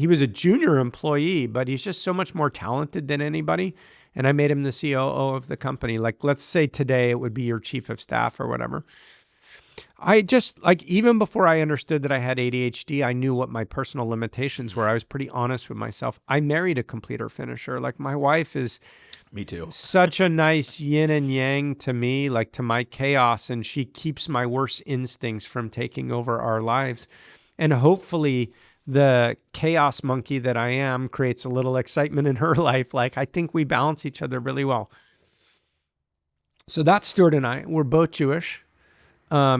S1: was a junior employee, but he's just so much more talented than anybody. And I made him the COO of the company. Like, let's say today it would be your chief of staff or whatever. I just, like, even before I understood that I had ADHD, I knew what my personal limitations were. I was pretty honest with myself. I married a completer finisher. Like, my wife is...
S2: Me too.
S1: Such a nice yin and yang to me, like to my chaos, and she keeps my worst instincts from taking over our lives. And hopefully the chaos monkey that I am creates a little excitement in her life. Like, I think we balance each other really well. So that's Stuart and I. We're both Jewish.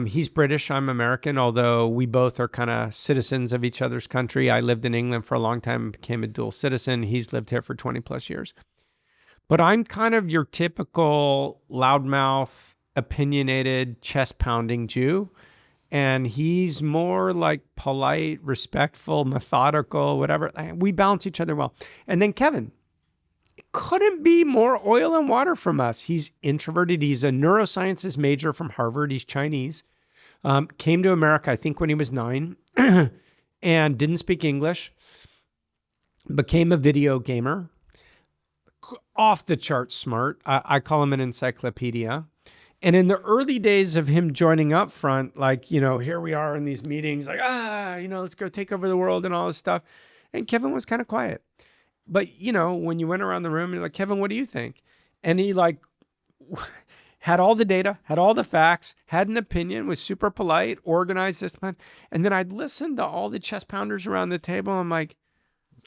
S1: He's British, I'm American, although we both are kind of citizens of each other's country. I lived in England for a long time and became a dual citizen. He's lived here for 20 plus years. But I'm kind of your typical loudmouth, opinionated, chest-pounding Jew. And he's more like polite, respectful, methodical, whatever. We balance each other well. And then Kevin, couldn't be more oil and water from us. He's introverted. He's a neurosciences major from Harvard. He's Chinese. Came to America, I think, when he was 9 and didn't speak English. Became a video gamer. Off the charts smart. I call him an encyclopedia. And in the early days of him joining Upfront, like, here we are in these meetings, like, let's go take over the world and all this stuff. And Kevin was kind of quiet. But, when you went around the room, you're like, Kevin, what do you think? And he had all the data, had all the facts, had an opinion, was super polite, organized this plan. And then I'd listen to all the chest pounders around the table. I'm like,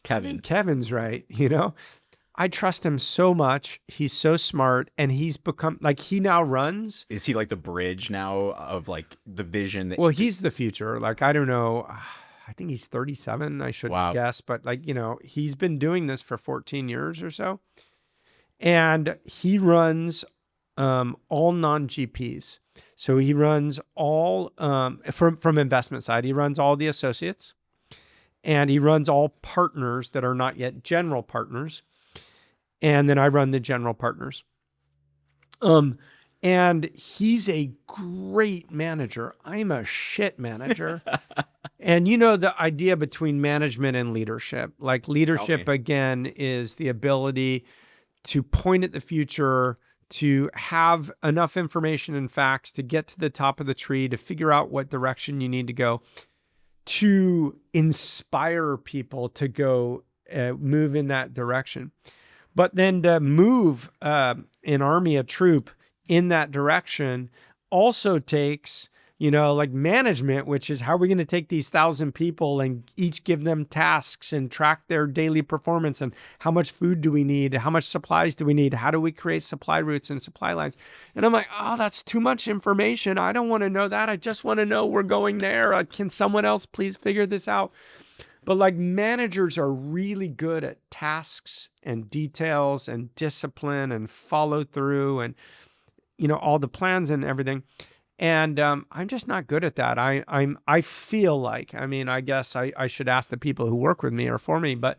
S1: Kevin's right. I trust him so much. He's so smart, and he's become he now runs.
S2: Is he like the bridge now of like the vision?
S1: Well, he's the future. I don't know. I think he's 37. I should guess, but he's been doing this for 14 years or so, and he runs all non-GPs. So he runs all from investment side. He runs all the associates, and he runs all partners that are not yet general partners. And then I run the general partners. And he's a great manager. I'm a shit manager. And the idea between management and leadership, leadership again is the ability to point at the future, to have enough information and facts to get to the top of the tree, to figure out what direction you need to go, to inspire people to go move in that direction. But then to move an army, a troop in that direction also takes, management, which is how are we going to take these 1,000 people and each give them tasks and track their daily performance and how much food do we need? How much supplies do we need? How do we create supply routes and supply lines? And I'm like, oh, that's too much information. I don't want to know that. I just want to know we're going there. Can someone else please figure this out? But managers are really good at tasks and details and discipline and follow through and, all the plans and everything. And I'm just not good at that. I feel like, I guess I should ask the people who work with me or for me, but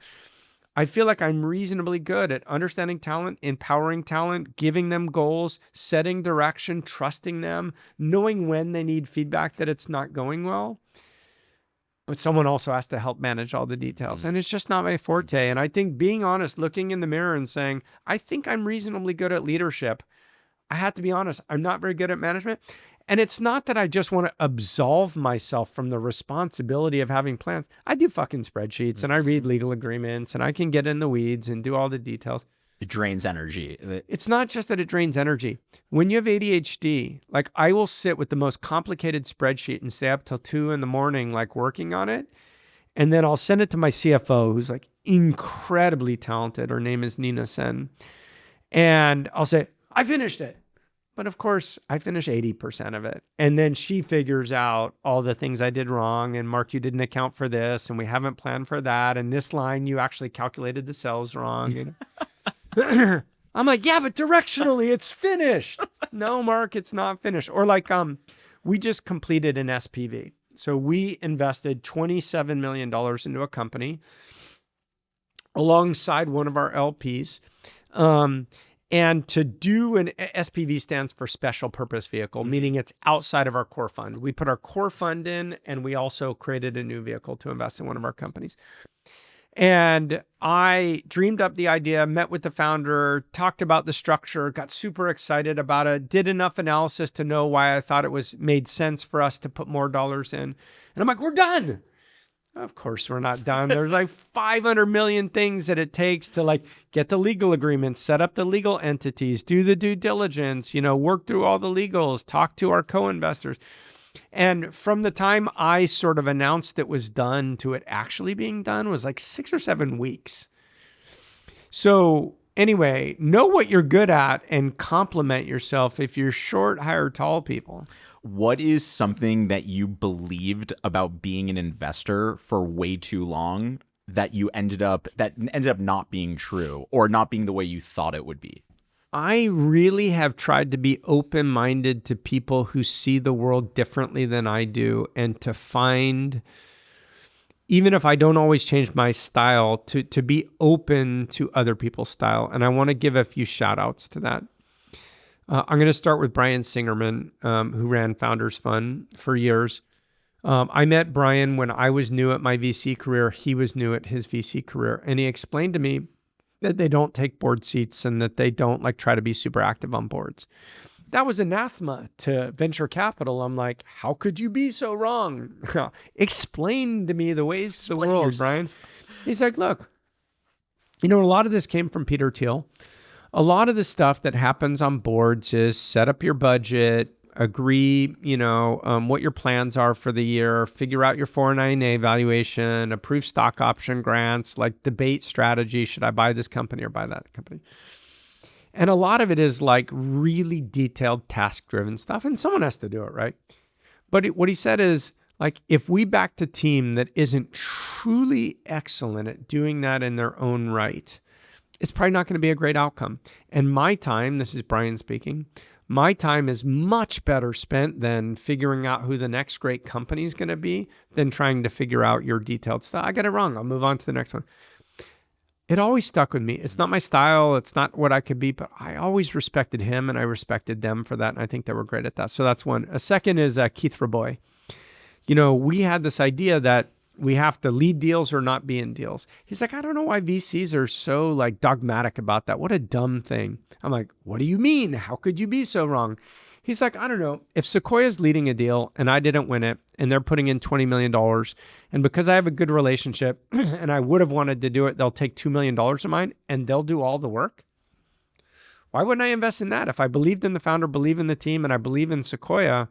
S1: I feel like I'm reasonably good at understanding talent, empowering talent, giving them goals, setting direction, trusting them, knowing when they need feedback that it's not going well. But someone also has to help manage all the details. And it's just not my forte. And I think being honest, looking in the mirror and saying, I think I'm reasonably good at leadership. I have to be honest, I'm not very good at management. And it's not that I just want to absolve myself from the responsibility of having plans. I do fucking spreadsheets and I read legal agreements and I can get in the weeds and do all the details.
S2: It drains energy.
S1: It's not just that it drains energy. When you have ADHD, I will sit with the most complicated spreadsheet and stay up till 2 a.m, working on it. And then I'll send it to my CFO, who's incredibly talented. Her name is Nina Sen. And I'll say, I finished it. But of course, I finish 80% of it. And then she figures out all the things I did wrong. And Mark, you didn't account for this. And we haven't planned for that. And this line, you actually calculated the cells wrong. I'm like, yeah, but directionally it's finished. No, Mark, it's not finished. Or we just completed an SPV. So we invested $27 million into a company alongside one of our LPs. And to do an SPV stands for special purpose vehicle, meaning it's outside of our core fund. We put our core fund in, and we also created a new vehicle to invest in one of our companies. And I dreamed up the idea, met with the founder, talked about the structure, got super excited about it, did enough analysis to know why I thought it made sense for us to put more dollars in. And I'm like, we're done. Of course we're not done. There's 500 million things that it takes to get the legal agreements, set up the legal entities, do the due diligence, work through all the legals, talk to our co-investors. And from the time I sort of announced it was done to it actually being done was like 6 or 7 weeks. So anyway, know what you're good at and compliment yourself. If you're short, hire tall people.
S2: What is something that you believed about being an investor for way too long that ended up not being true or not being the way you thought it would be?
S1: I really have tried to be open-minded to people who see the world differently than I do, and to find, even if I don't always change my style, to be open to other people's style. And I want to give a few shout outs to that. I'm going to start with Brian Singerman, who ran Founders Fund for years. I met Brian when I was new at my VC career. He was new at his VC career. And he explained to me that they don't take board seats and that they don't like try to be super active on boards. That was anathema to venture capital. I'm like, how could you be so wrong? Explain to me the ways of the world, Brian. He's like, look, a lot of this came from Peter Thiel. A lot of the stuff that happens on boards is set up your budget, agree, what your plans are for the year, figure out your 409A valuation, approve stock option grants, like debate strategy. Should I buy this company or buy that company? And a lot of it is like really detailed task-driven stuff, and someone has to do it, right? But what he said is, like, if we backed a team that isn't truly excellent at doing that in their own right, it's probably not going to be a great outcome. And my time, this is Brian speaking, my time is much better spent than figuring out who the next great company is going to be than trying to figure out your detailed stuff. I got it wrong. I'll move on to the next one. It always stuck with me. It's not my style. It's not what I could be, but I always respected him and I respected them for that. And I think they were great at that. So that's one. A second is Keith Raboy. We had this idea that we have to lead deals or not be in deals. He's like, I don't know why VCs are so like dogmatic about that. What a dumb thing. I'm like, what do you mean? How could you be so wrong? He's like, I don't know. If Sequoia's leading a deal and I didn't win it and they're putting in $20 million, and because I have a good relationship and I would have wanted to do it, they'll take $2 million of mine and they'll do all the work. Why wouldn't I invest in that? If I believed in the founder, believe in the team, and I believe in Sequoia,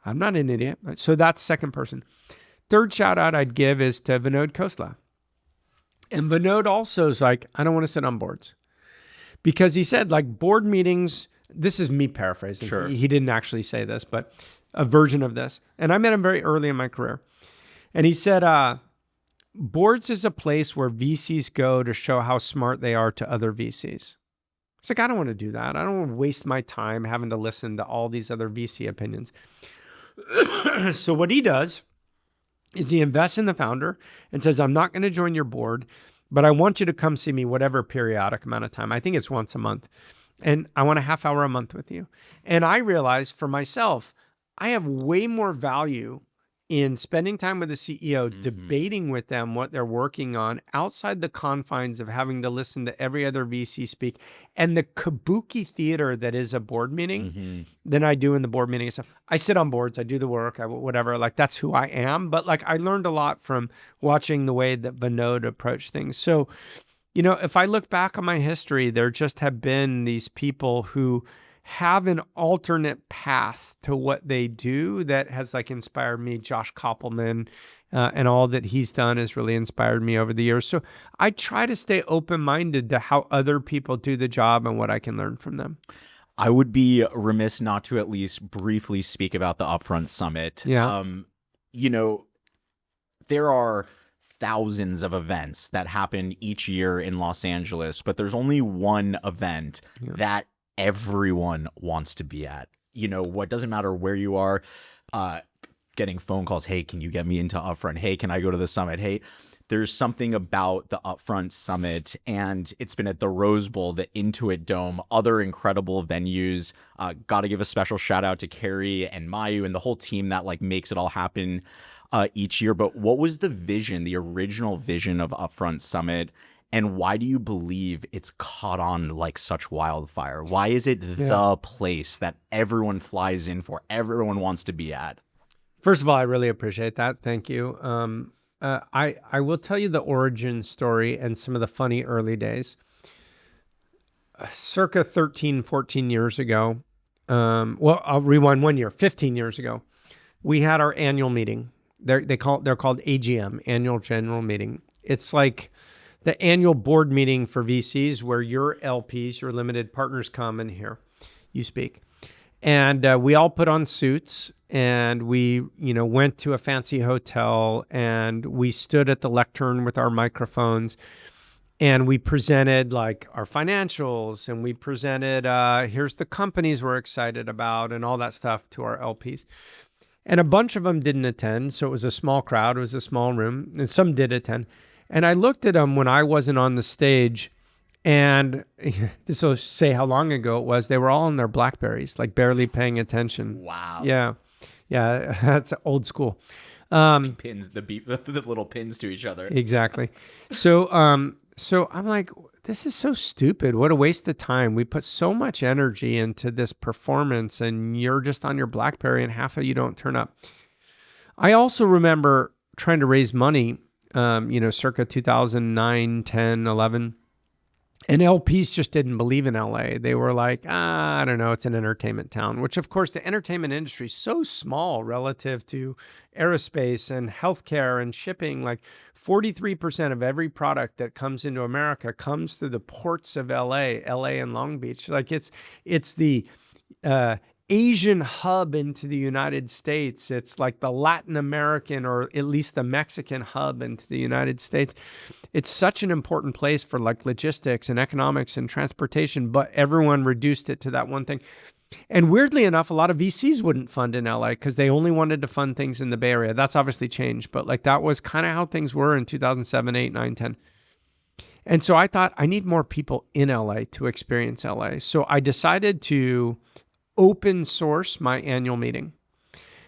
S1: I'm not an idiot. So that's second person. Third shout out I'd give is to Vinod Khosla. And Vinod also is like, I don't want to sit on boards. Because he said, like, board meetings, this is me paraphrasing.
S2: Sure.
S1: He didn't actually say this, but a version of this. And I met him very early in my career. And he said, boards is a place where VCs go to show how smart they are to other VCs. It's like, I don't want to do that. I don't want to waste my time having to listen to all these other VC opinions. So what he does is he invests in the founder and says, I'm not going to join your board, but I want you to come see me whatever periodic amount of time. I think it's once a month. And I want a half hour a month with you. And I realized for myself, I have way more value in spending time with the CEO, debating with them what they're working on outside the confines of having to listen to every other VC speak and the kabuki theater that is a board meeting than I do in the board meeting itself. I sit on boards, I do the work, whatever, like that's who I am. But like I learned a lot from watching the way that Vinod approached things. So, if I look back on my history, there just have been these people who have an alternate path to what they do that has like inspired me. Josh Koppelman and all that he's done has really inspired me over the years. So I try to stay open-minded to how other people do the job and what I can learn from them.
S2: I would be remiss not to at least briefly speak about the Upfront Summit.
S1: Yeah.
S2: There are thousands of events that happen each year in Los Angeles, but there's only one event that everyone wants to be at. What doesn't matter where you are, getting phone calls. Hey, can you get me into Upfront? Hey, can I go to the summit? Hey, there's something about the Upfront Summit, and it's been at the Rose Bowl, the Intuit Dome, other incredible venues. Got to give a special shout out to Carrie and Mayu and the whole team that like makes it all happen each year. But what was the vision, the original vision of Upfront Summit? And why do you believe it's caught on like such wildfire? Why is it the place that everyone flies in for, everyone wants to be at?
S1: First of all, I really appreciate that. Thank you. I will tell you the origin story and some of the funny early days. Circa 13, 14 years ago, I'll rewind 1 year, 15 years ago, We had our annual meeting. They're called AGM, annual general meeting. It's like the annual board meeting for VCs where your LPs, your limited partners, come and hear you speak. And we all put on suits, and we, went to a fancy hotel, and we stood at the lectern with our microphones, and we presented like our financials, and we presented, here's the companies we're excited about and all that stuff to our LPs. And a bunch of them didn't attend. So it was a small crowd. It was a small room, and some did attend. And I looked at them when I wasn't on the stage, and this will say how long ago it was. They were all on their BlackBerries, like barely paying attention.
S2: Wow.
S1: Yeah. Yeah. That's old school.
S2: Pins, the little pins to each other.
S1: Exactly. So I'm like, this is so stupid. What a waste of time. We put so much energy into this performance, and you're just on your BlackBerry, and half of you don't turn up. I also remember trying to raise money, circa 2009, 10, 11. And LPs just didn't believe in LA. They were like, I don't know, it's an entertainment town, which of course the entertainment industry is so small relative to aerospace and healthcare and shipping. Like 43% of every product that comes into America comes through the ports of LA and Long Beach. Like it's the Asian hub into the United States. It's like the Latin American, or at least the Mexican hub into the United States. It's such an important place for like logistics and economics and transportation, but everyone reduced it to that one thing. And weirdly enough, a lot of VCs wouldn't fund in LA because they only wanted to fund things in the Bay Area. That's obviously changed, but like that was kind of how things were in 2007, 8, 9, 10. And so I thought I need more people in LA to experience LA. So I decided to open source my annual meeting.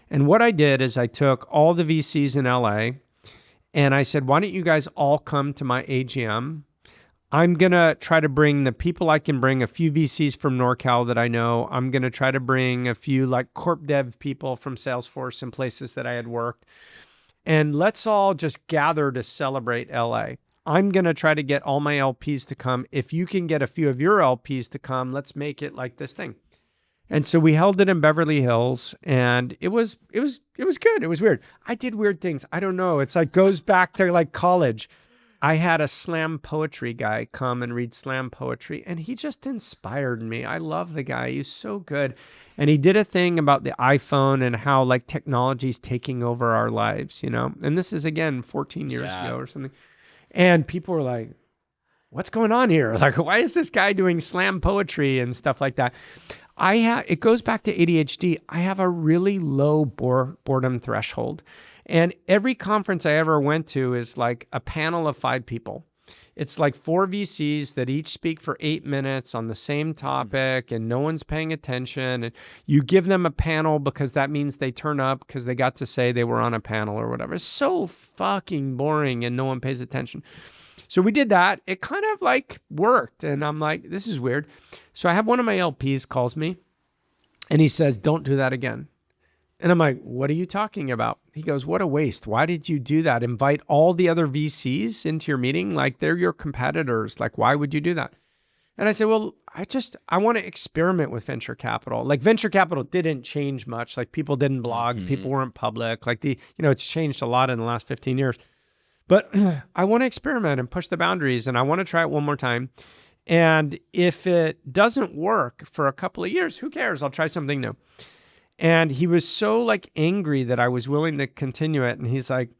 S1: And what I did is I took all the VCs in LA and I said, why don't you guys all come to my AGM? I'm going to try to bring the people I can bring, a few VCs from NorCal that I know. I'm going to try to bring a few like corp dev people from Salesforce and places that I had worked. And let's all just gather to celebrate LA. I'm going to try to get all my LPs to come. If you can get a few of your LPs to come, let's make it like this thing. And so we held it in Beverly Hills, and it was good. It was weird. I did weird things. I don't know. It's like goes back to like college. I had a slam poetry guy come and read slam poetry, and he just inspired me. I love the guy. He's so good. And he did a thing about the iPhone and how like technology's taking over our lives, And this is again 14 years ago or something. And people were like, what's going on here? Like, why is this guy doing slam poetry and stuff like that? It goes back to ADHD. I have a really low boredom threshold. And every conference I ever went to is like a panel of 5 people. It's like 4 VCs that each speak for 8 minutes on the same topic, and no one's paying attention. And you give them a panel because that means they turn up because they got to say they were on a panel or whatever. It's so fucking boring and no one pays attention. So we did that. It kind of like worked. And I'm like, this is weird. So I have one of my LPs calls me and he says, don't do that again. And I'm like, what are you talking about? He goes, what a waste. Why did you do that? Invite all the other VCs into your meeting? Like they're your competitors. Like, why would you do that? And I said, well, I want to experiment with venture capital. Like venture capital didn't change much. Like people didn't blog, people weren't public. Like it's changed a lot in the last 15 years. But I want to experiment and push the boundaries, and I want to try it one more time. And if it doesn't work for a couple of years, who cares? I'll try something new. And he was so like angry that I was willing to continue it. And he's like,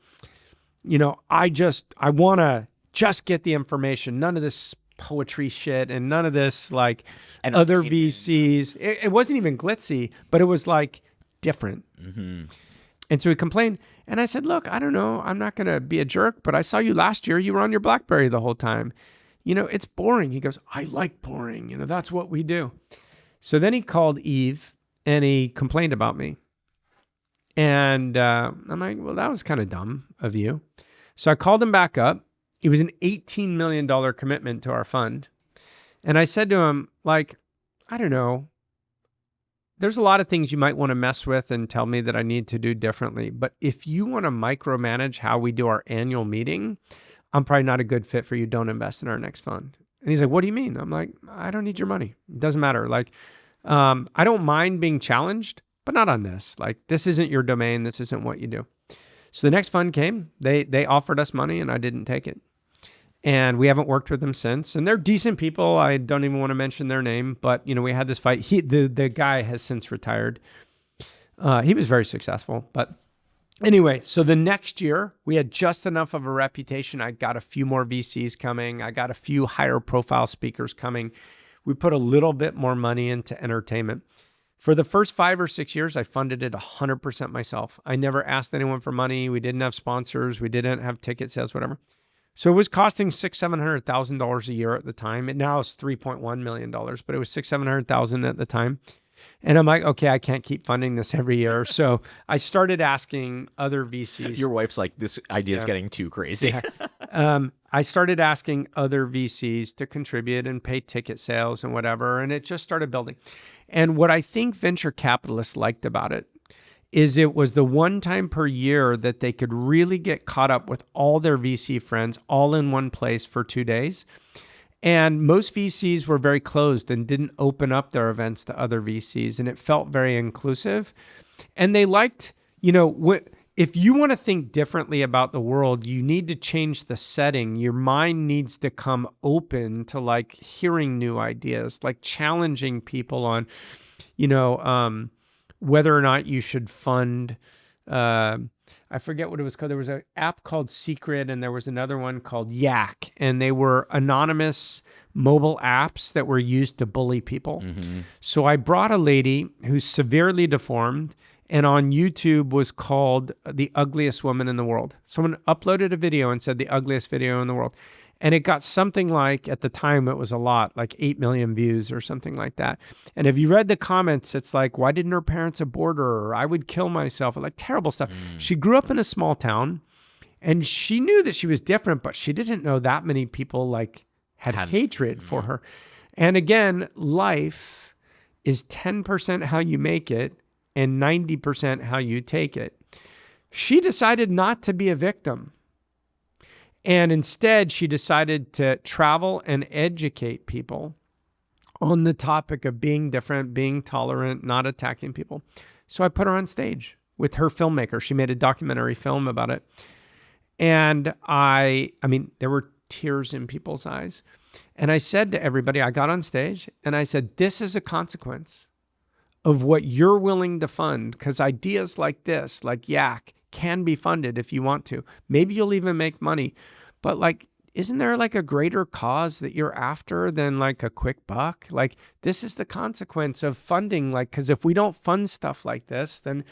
S1: I want to just get the information. None of this poetry shit and none of this like other VCs. It wasn't even glitzy, but it was like different. Mm-hmm. And so he complained. And I said, look, I don't know. I'm not going to be a jerk, but I saw you last year. You were on your BlackBerry the whole time. It's boring. He goes, I like boring. That's what we do. So then he called Eve and he complained about me. And I'm like, well, that was kind of dumb of you. So I called him back up. It was an $18 million commitment to our fund. And I said to him, like, I don't know. There's a lot of things you might want to mess with and tell me that I need to do differently. But if you want to micromanage how we do our annual meeting, I'm probably not a good fit for you. Don't invest in our next fund. And he's like, what do you mean? I'm like, I don't need your money. It doesn't matter. Like, I don't mind being challenged. but not on this. Like, this isn't your domain. This isn't what you do. So the next fund came. They offered us money, and I didn't take it. And we haven't worked with them since. And they're decent people. I don't even want to mention their name, but we had this fight. The guy has since retired. He was very successful, but anyway, so the next year we had just enough of a reputation. I got a few more VCs coming. I got a few higher profile speakers coming. We put a little bit more money into entertainment. For the first 5 or 6 years, I funded it 100% myself. I never asked anyone for money. We didn't have sponsors. We didn't have ticket sales, whatever. So it was costing $600,000-$700,000 a year at the time. It now is $3.1 million, but it was $600,000 at the time. And I'm like, okay, I can't keep funding this every year. So I started asking other VCs.
S2: Your wife's like, this idea is getting too crazy.
S1: I started asking other VCs to contribute and pay ticket sales and whatever. And it just started building. And what I think venture capitalists liked about it is it was the one time per year that they could really get caught up with all their VC friends all in one place for 2 days. And most VCs were very closed and didn't open up their events to other VCs, and it felt very inclusive. And they liked, if you want to think differently about the world, you need to change the setting. Your mind needs to come open to like hearing new ideas, like challenging people on, whether or not you should fund, I forget what it was called. There was an app called Secret, and there was another one called Yak, and they were anonymous mobile apps that were used to bully people. Mm-hmm. So I brought a lady who's severely deformed, and on YouTube was called The Ugliest Woman in the World. Someone uploaded a video and said the ugliest video in the world. And it got something like, at the time it was a lot, like 8 million views or something like that. And if you read the comments, it's like, why didn't her parents abort her? Or I would kill myself, or like terrible stuff. She grew up in a small town, and she knew that she was different, but she didn't know that many people like had hatred for her. And again, life is 10% how you make it and 90% how you take it. She decided not to be a victim. And instead, she decided to travel and educate people on the topic of being different, being tolerant, not attacking people. So I put her on stage with her filmmaker. She made a documentary film about it. And I mean, there were tears in people's eyes. And I said to everybody, I got on stage and I said, this is a consequence of what you're willing to fund, because ideas like this, like Yak, can be funded if you want to. Maybe you'll even make money. But like, isn't there like a greater cause that you're after than like a quick buck? Like, this is the consequence of funding. Like, because if we don't fund stuff like this, then,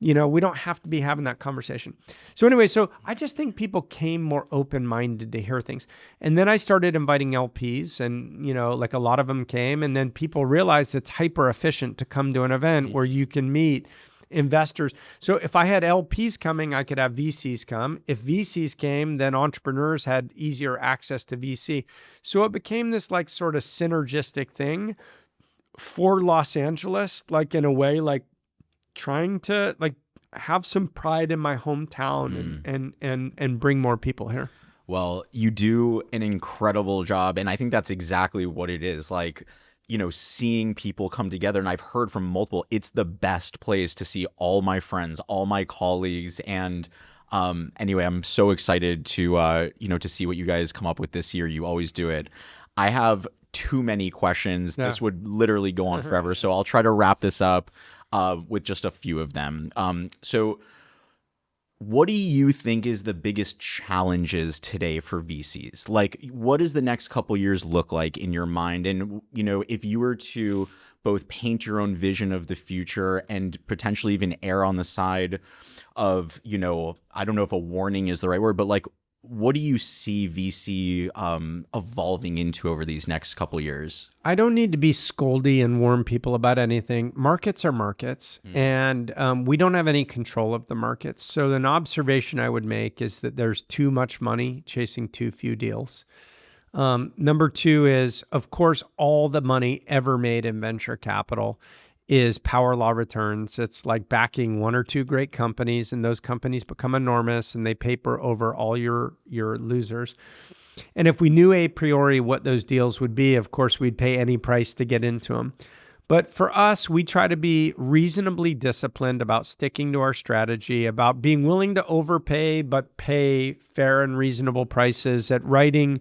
S1: we don't have to be having that conversation. So anyway, so I just think people came more open-minded to hear things. And then I started inviting LPs, and, like a lot of them came, and then people realized it's hyper efficient to come to an event where you can meet investors. So if I had LPs coming, I could have VCs come. If VCs came, then entrepreneurs had easier access to VC. So it became this like sort of synergistic thing for Los Angeles, like in a way, like trying to like have some pride in my hometown and bring more people here.
S2: Well, you do an incredible job. And I think that's exactly what it is. Like, seeing people come together. And I've heard from multiple, it's the best place to see all my friends, all my colleagues. And anyway, I'm so excited to, to see what you guys come up with this year. You always do it. I have too many questions. Yeah. This would literally go on forever. So I'll try to wrap this up with just a few of them. So what do you think is the biggest challenges today for VCs? Like, what does the next couple years look like in your mind? And, if you were to both paint your own vision of the future and potentially even err on the side of, I don't know if a warning is the right word, but like, what do you see VC evolving into over these next couple years?
S1: I don't need to be scoldy and warn people about anything. Markets are markets, and we don't have any control of the markets. So an observation I would make is that there's too much money chasing too few deals. Number two is, of course, all the money ever made in venture capital is power law returns. It's like backing one or two great companies, and those companies become enormous and they paper over all your losers. And if we knew a priori what those deals would be, of course, we'd pay any price to get into them. But for us, we try to be reasonably disciplined about sticking to our strategy, about being willing to overpay, but pay fair and reasonable prices, at writing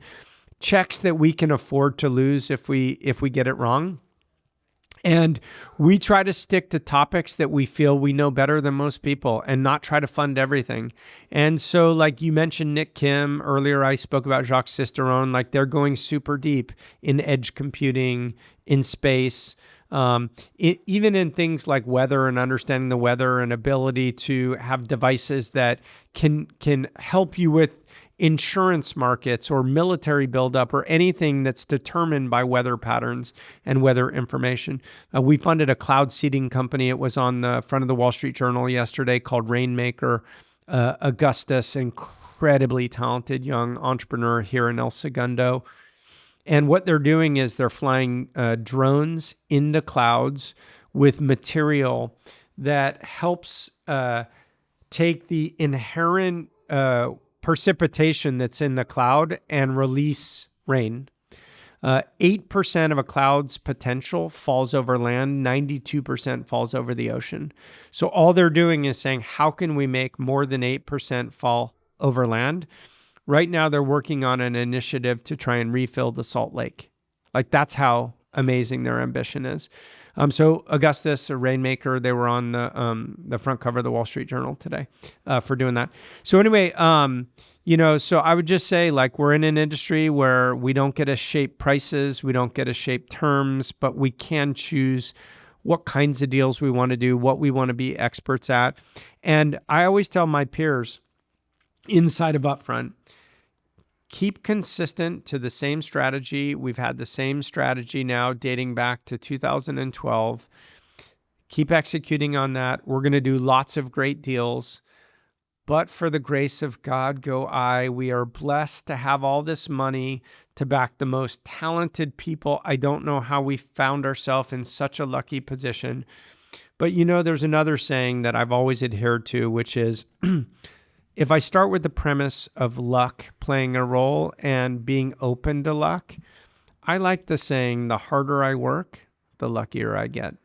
S1: checks that we can afford to lose if we get it wrong. And we try to stick to topics that we feel we know better than most people and not try to fund everything. And so, like you mentioned, Nick Kim, earlier I spoke about Jacques Cisteron, like they're going super deep in edge computing, in space, even in things like weather and understanding the weather and ability to have devices that can help you with insurance markets or military buildup or anything that's determined by weather patterns and weather information. We funded a cloud seeding company. It was on the front of the Wall Street Journal yesterday, called Rainmaker. Augustus, incredibly talented young entrepreneur here in El Segundo. And what they're doing is they're flying drones into clouds with material that helps take the inherent precipitation that's in the cloud and release rain. 8% of a cloud's potential falls over land, 92% falls over the ocean. So all they're doing is saying, how can we make more than 8% fall over land? Right now, they're working on an initiative to try and refill the Salt Lake. Like, that's how amazing their ambition is. So Augustus, a Rainmaker, they were on the front cover of the Wall Street Journal today for doing that. So anyway, so I would just say, like, we're in an industry where we don't get to shape prices, we don't get to shape terms, but we can choose what kinds of deals we want to do, what we want to be experts at. And I always tell my peers inside of Upfront, keep consistent to the same strategy. We've had the same strategy now dating back to 2012. Keep executing on that. We're going to do lots of great deals. But for the grace of God, go I. We are blessed to have all this money to back the most talented people. I don't know how we found ourselves in such a lucky position. But there's another saying that I've always adhered to, which is, if I start with the premise of luck playing a role and being open to luck, I like the saying, the harder I work, the luckier I get.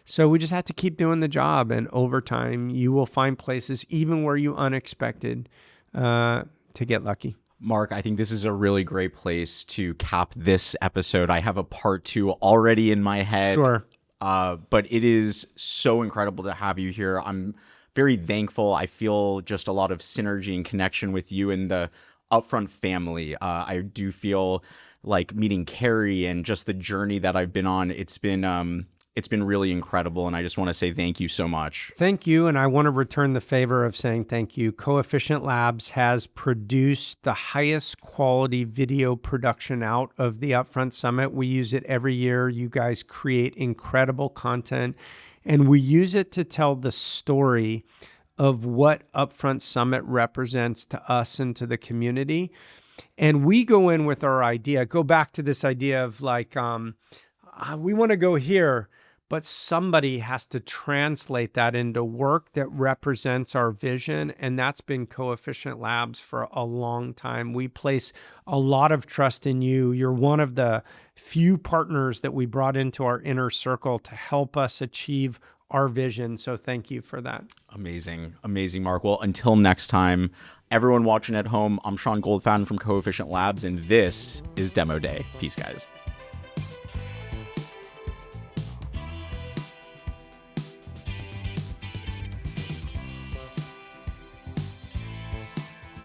S1: So we just have to keep doing the job. And over time, you will find places, even where you unexpected, to get lucky.
S2: Mark, I think this is a really great place to cap this episode. I have a part 2 already in my head.
S1: Sure.
S2: But it is so incredible to have you here. I'm very thankful. I feel just a lot of synergy and connection with you and the Upfront family. I do feel like meeting Carrie and just the journey that I've been on. It's been really incredible, and I just want to say thank you so much.
S1: Thank you, and I want to return the favor of saying thank you. Coefficient Labs has produced the highest quality video production out of the Upfront Summit. We use it every year. You guys create incredible content, and we use it to tell the story of what Upfront Summit represents to us and to the community. And we go in with our idea, go back to this idea of like, we want to go here, but somebody has to translate that into work that represents our vision. And that's been Coefficient Labs for a long time. We place a lot of trust in you. You're one of the few partners that we brought into our inner circle to help us achieve our vision. So thank you for that.
S2: Amazing. Amazing, Mark. Well, until next time, everyone watching at home, I'm Sean Goldfaden from Coefficient Labs, and this is Demo Day. Peace, guys.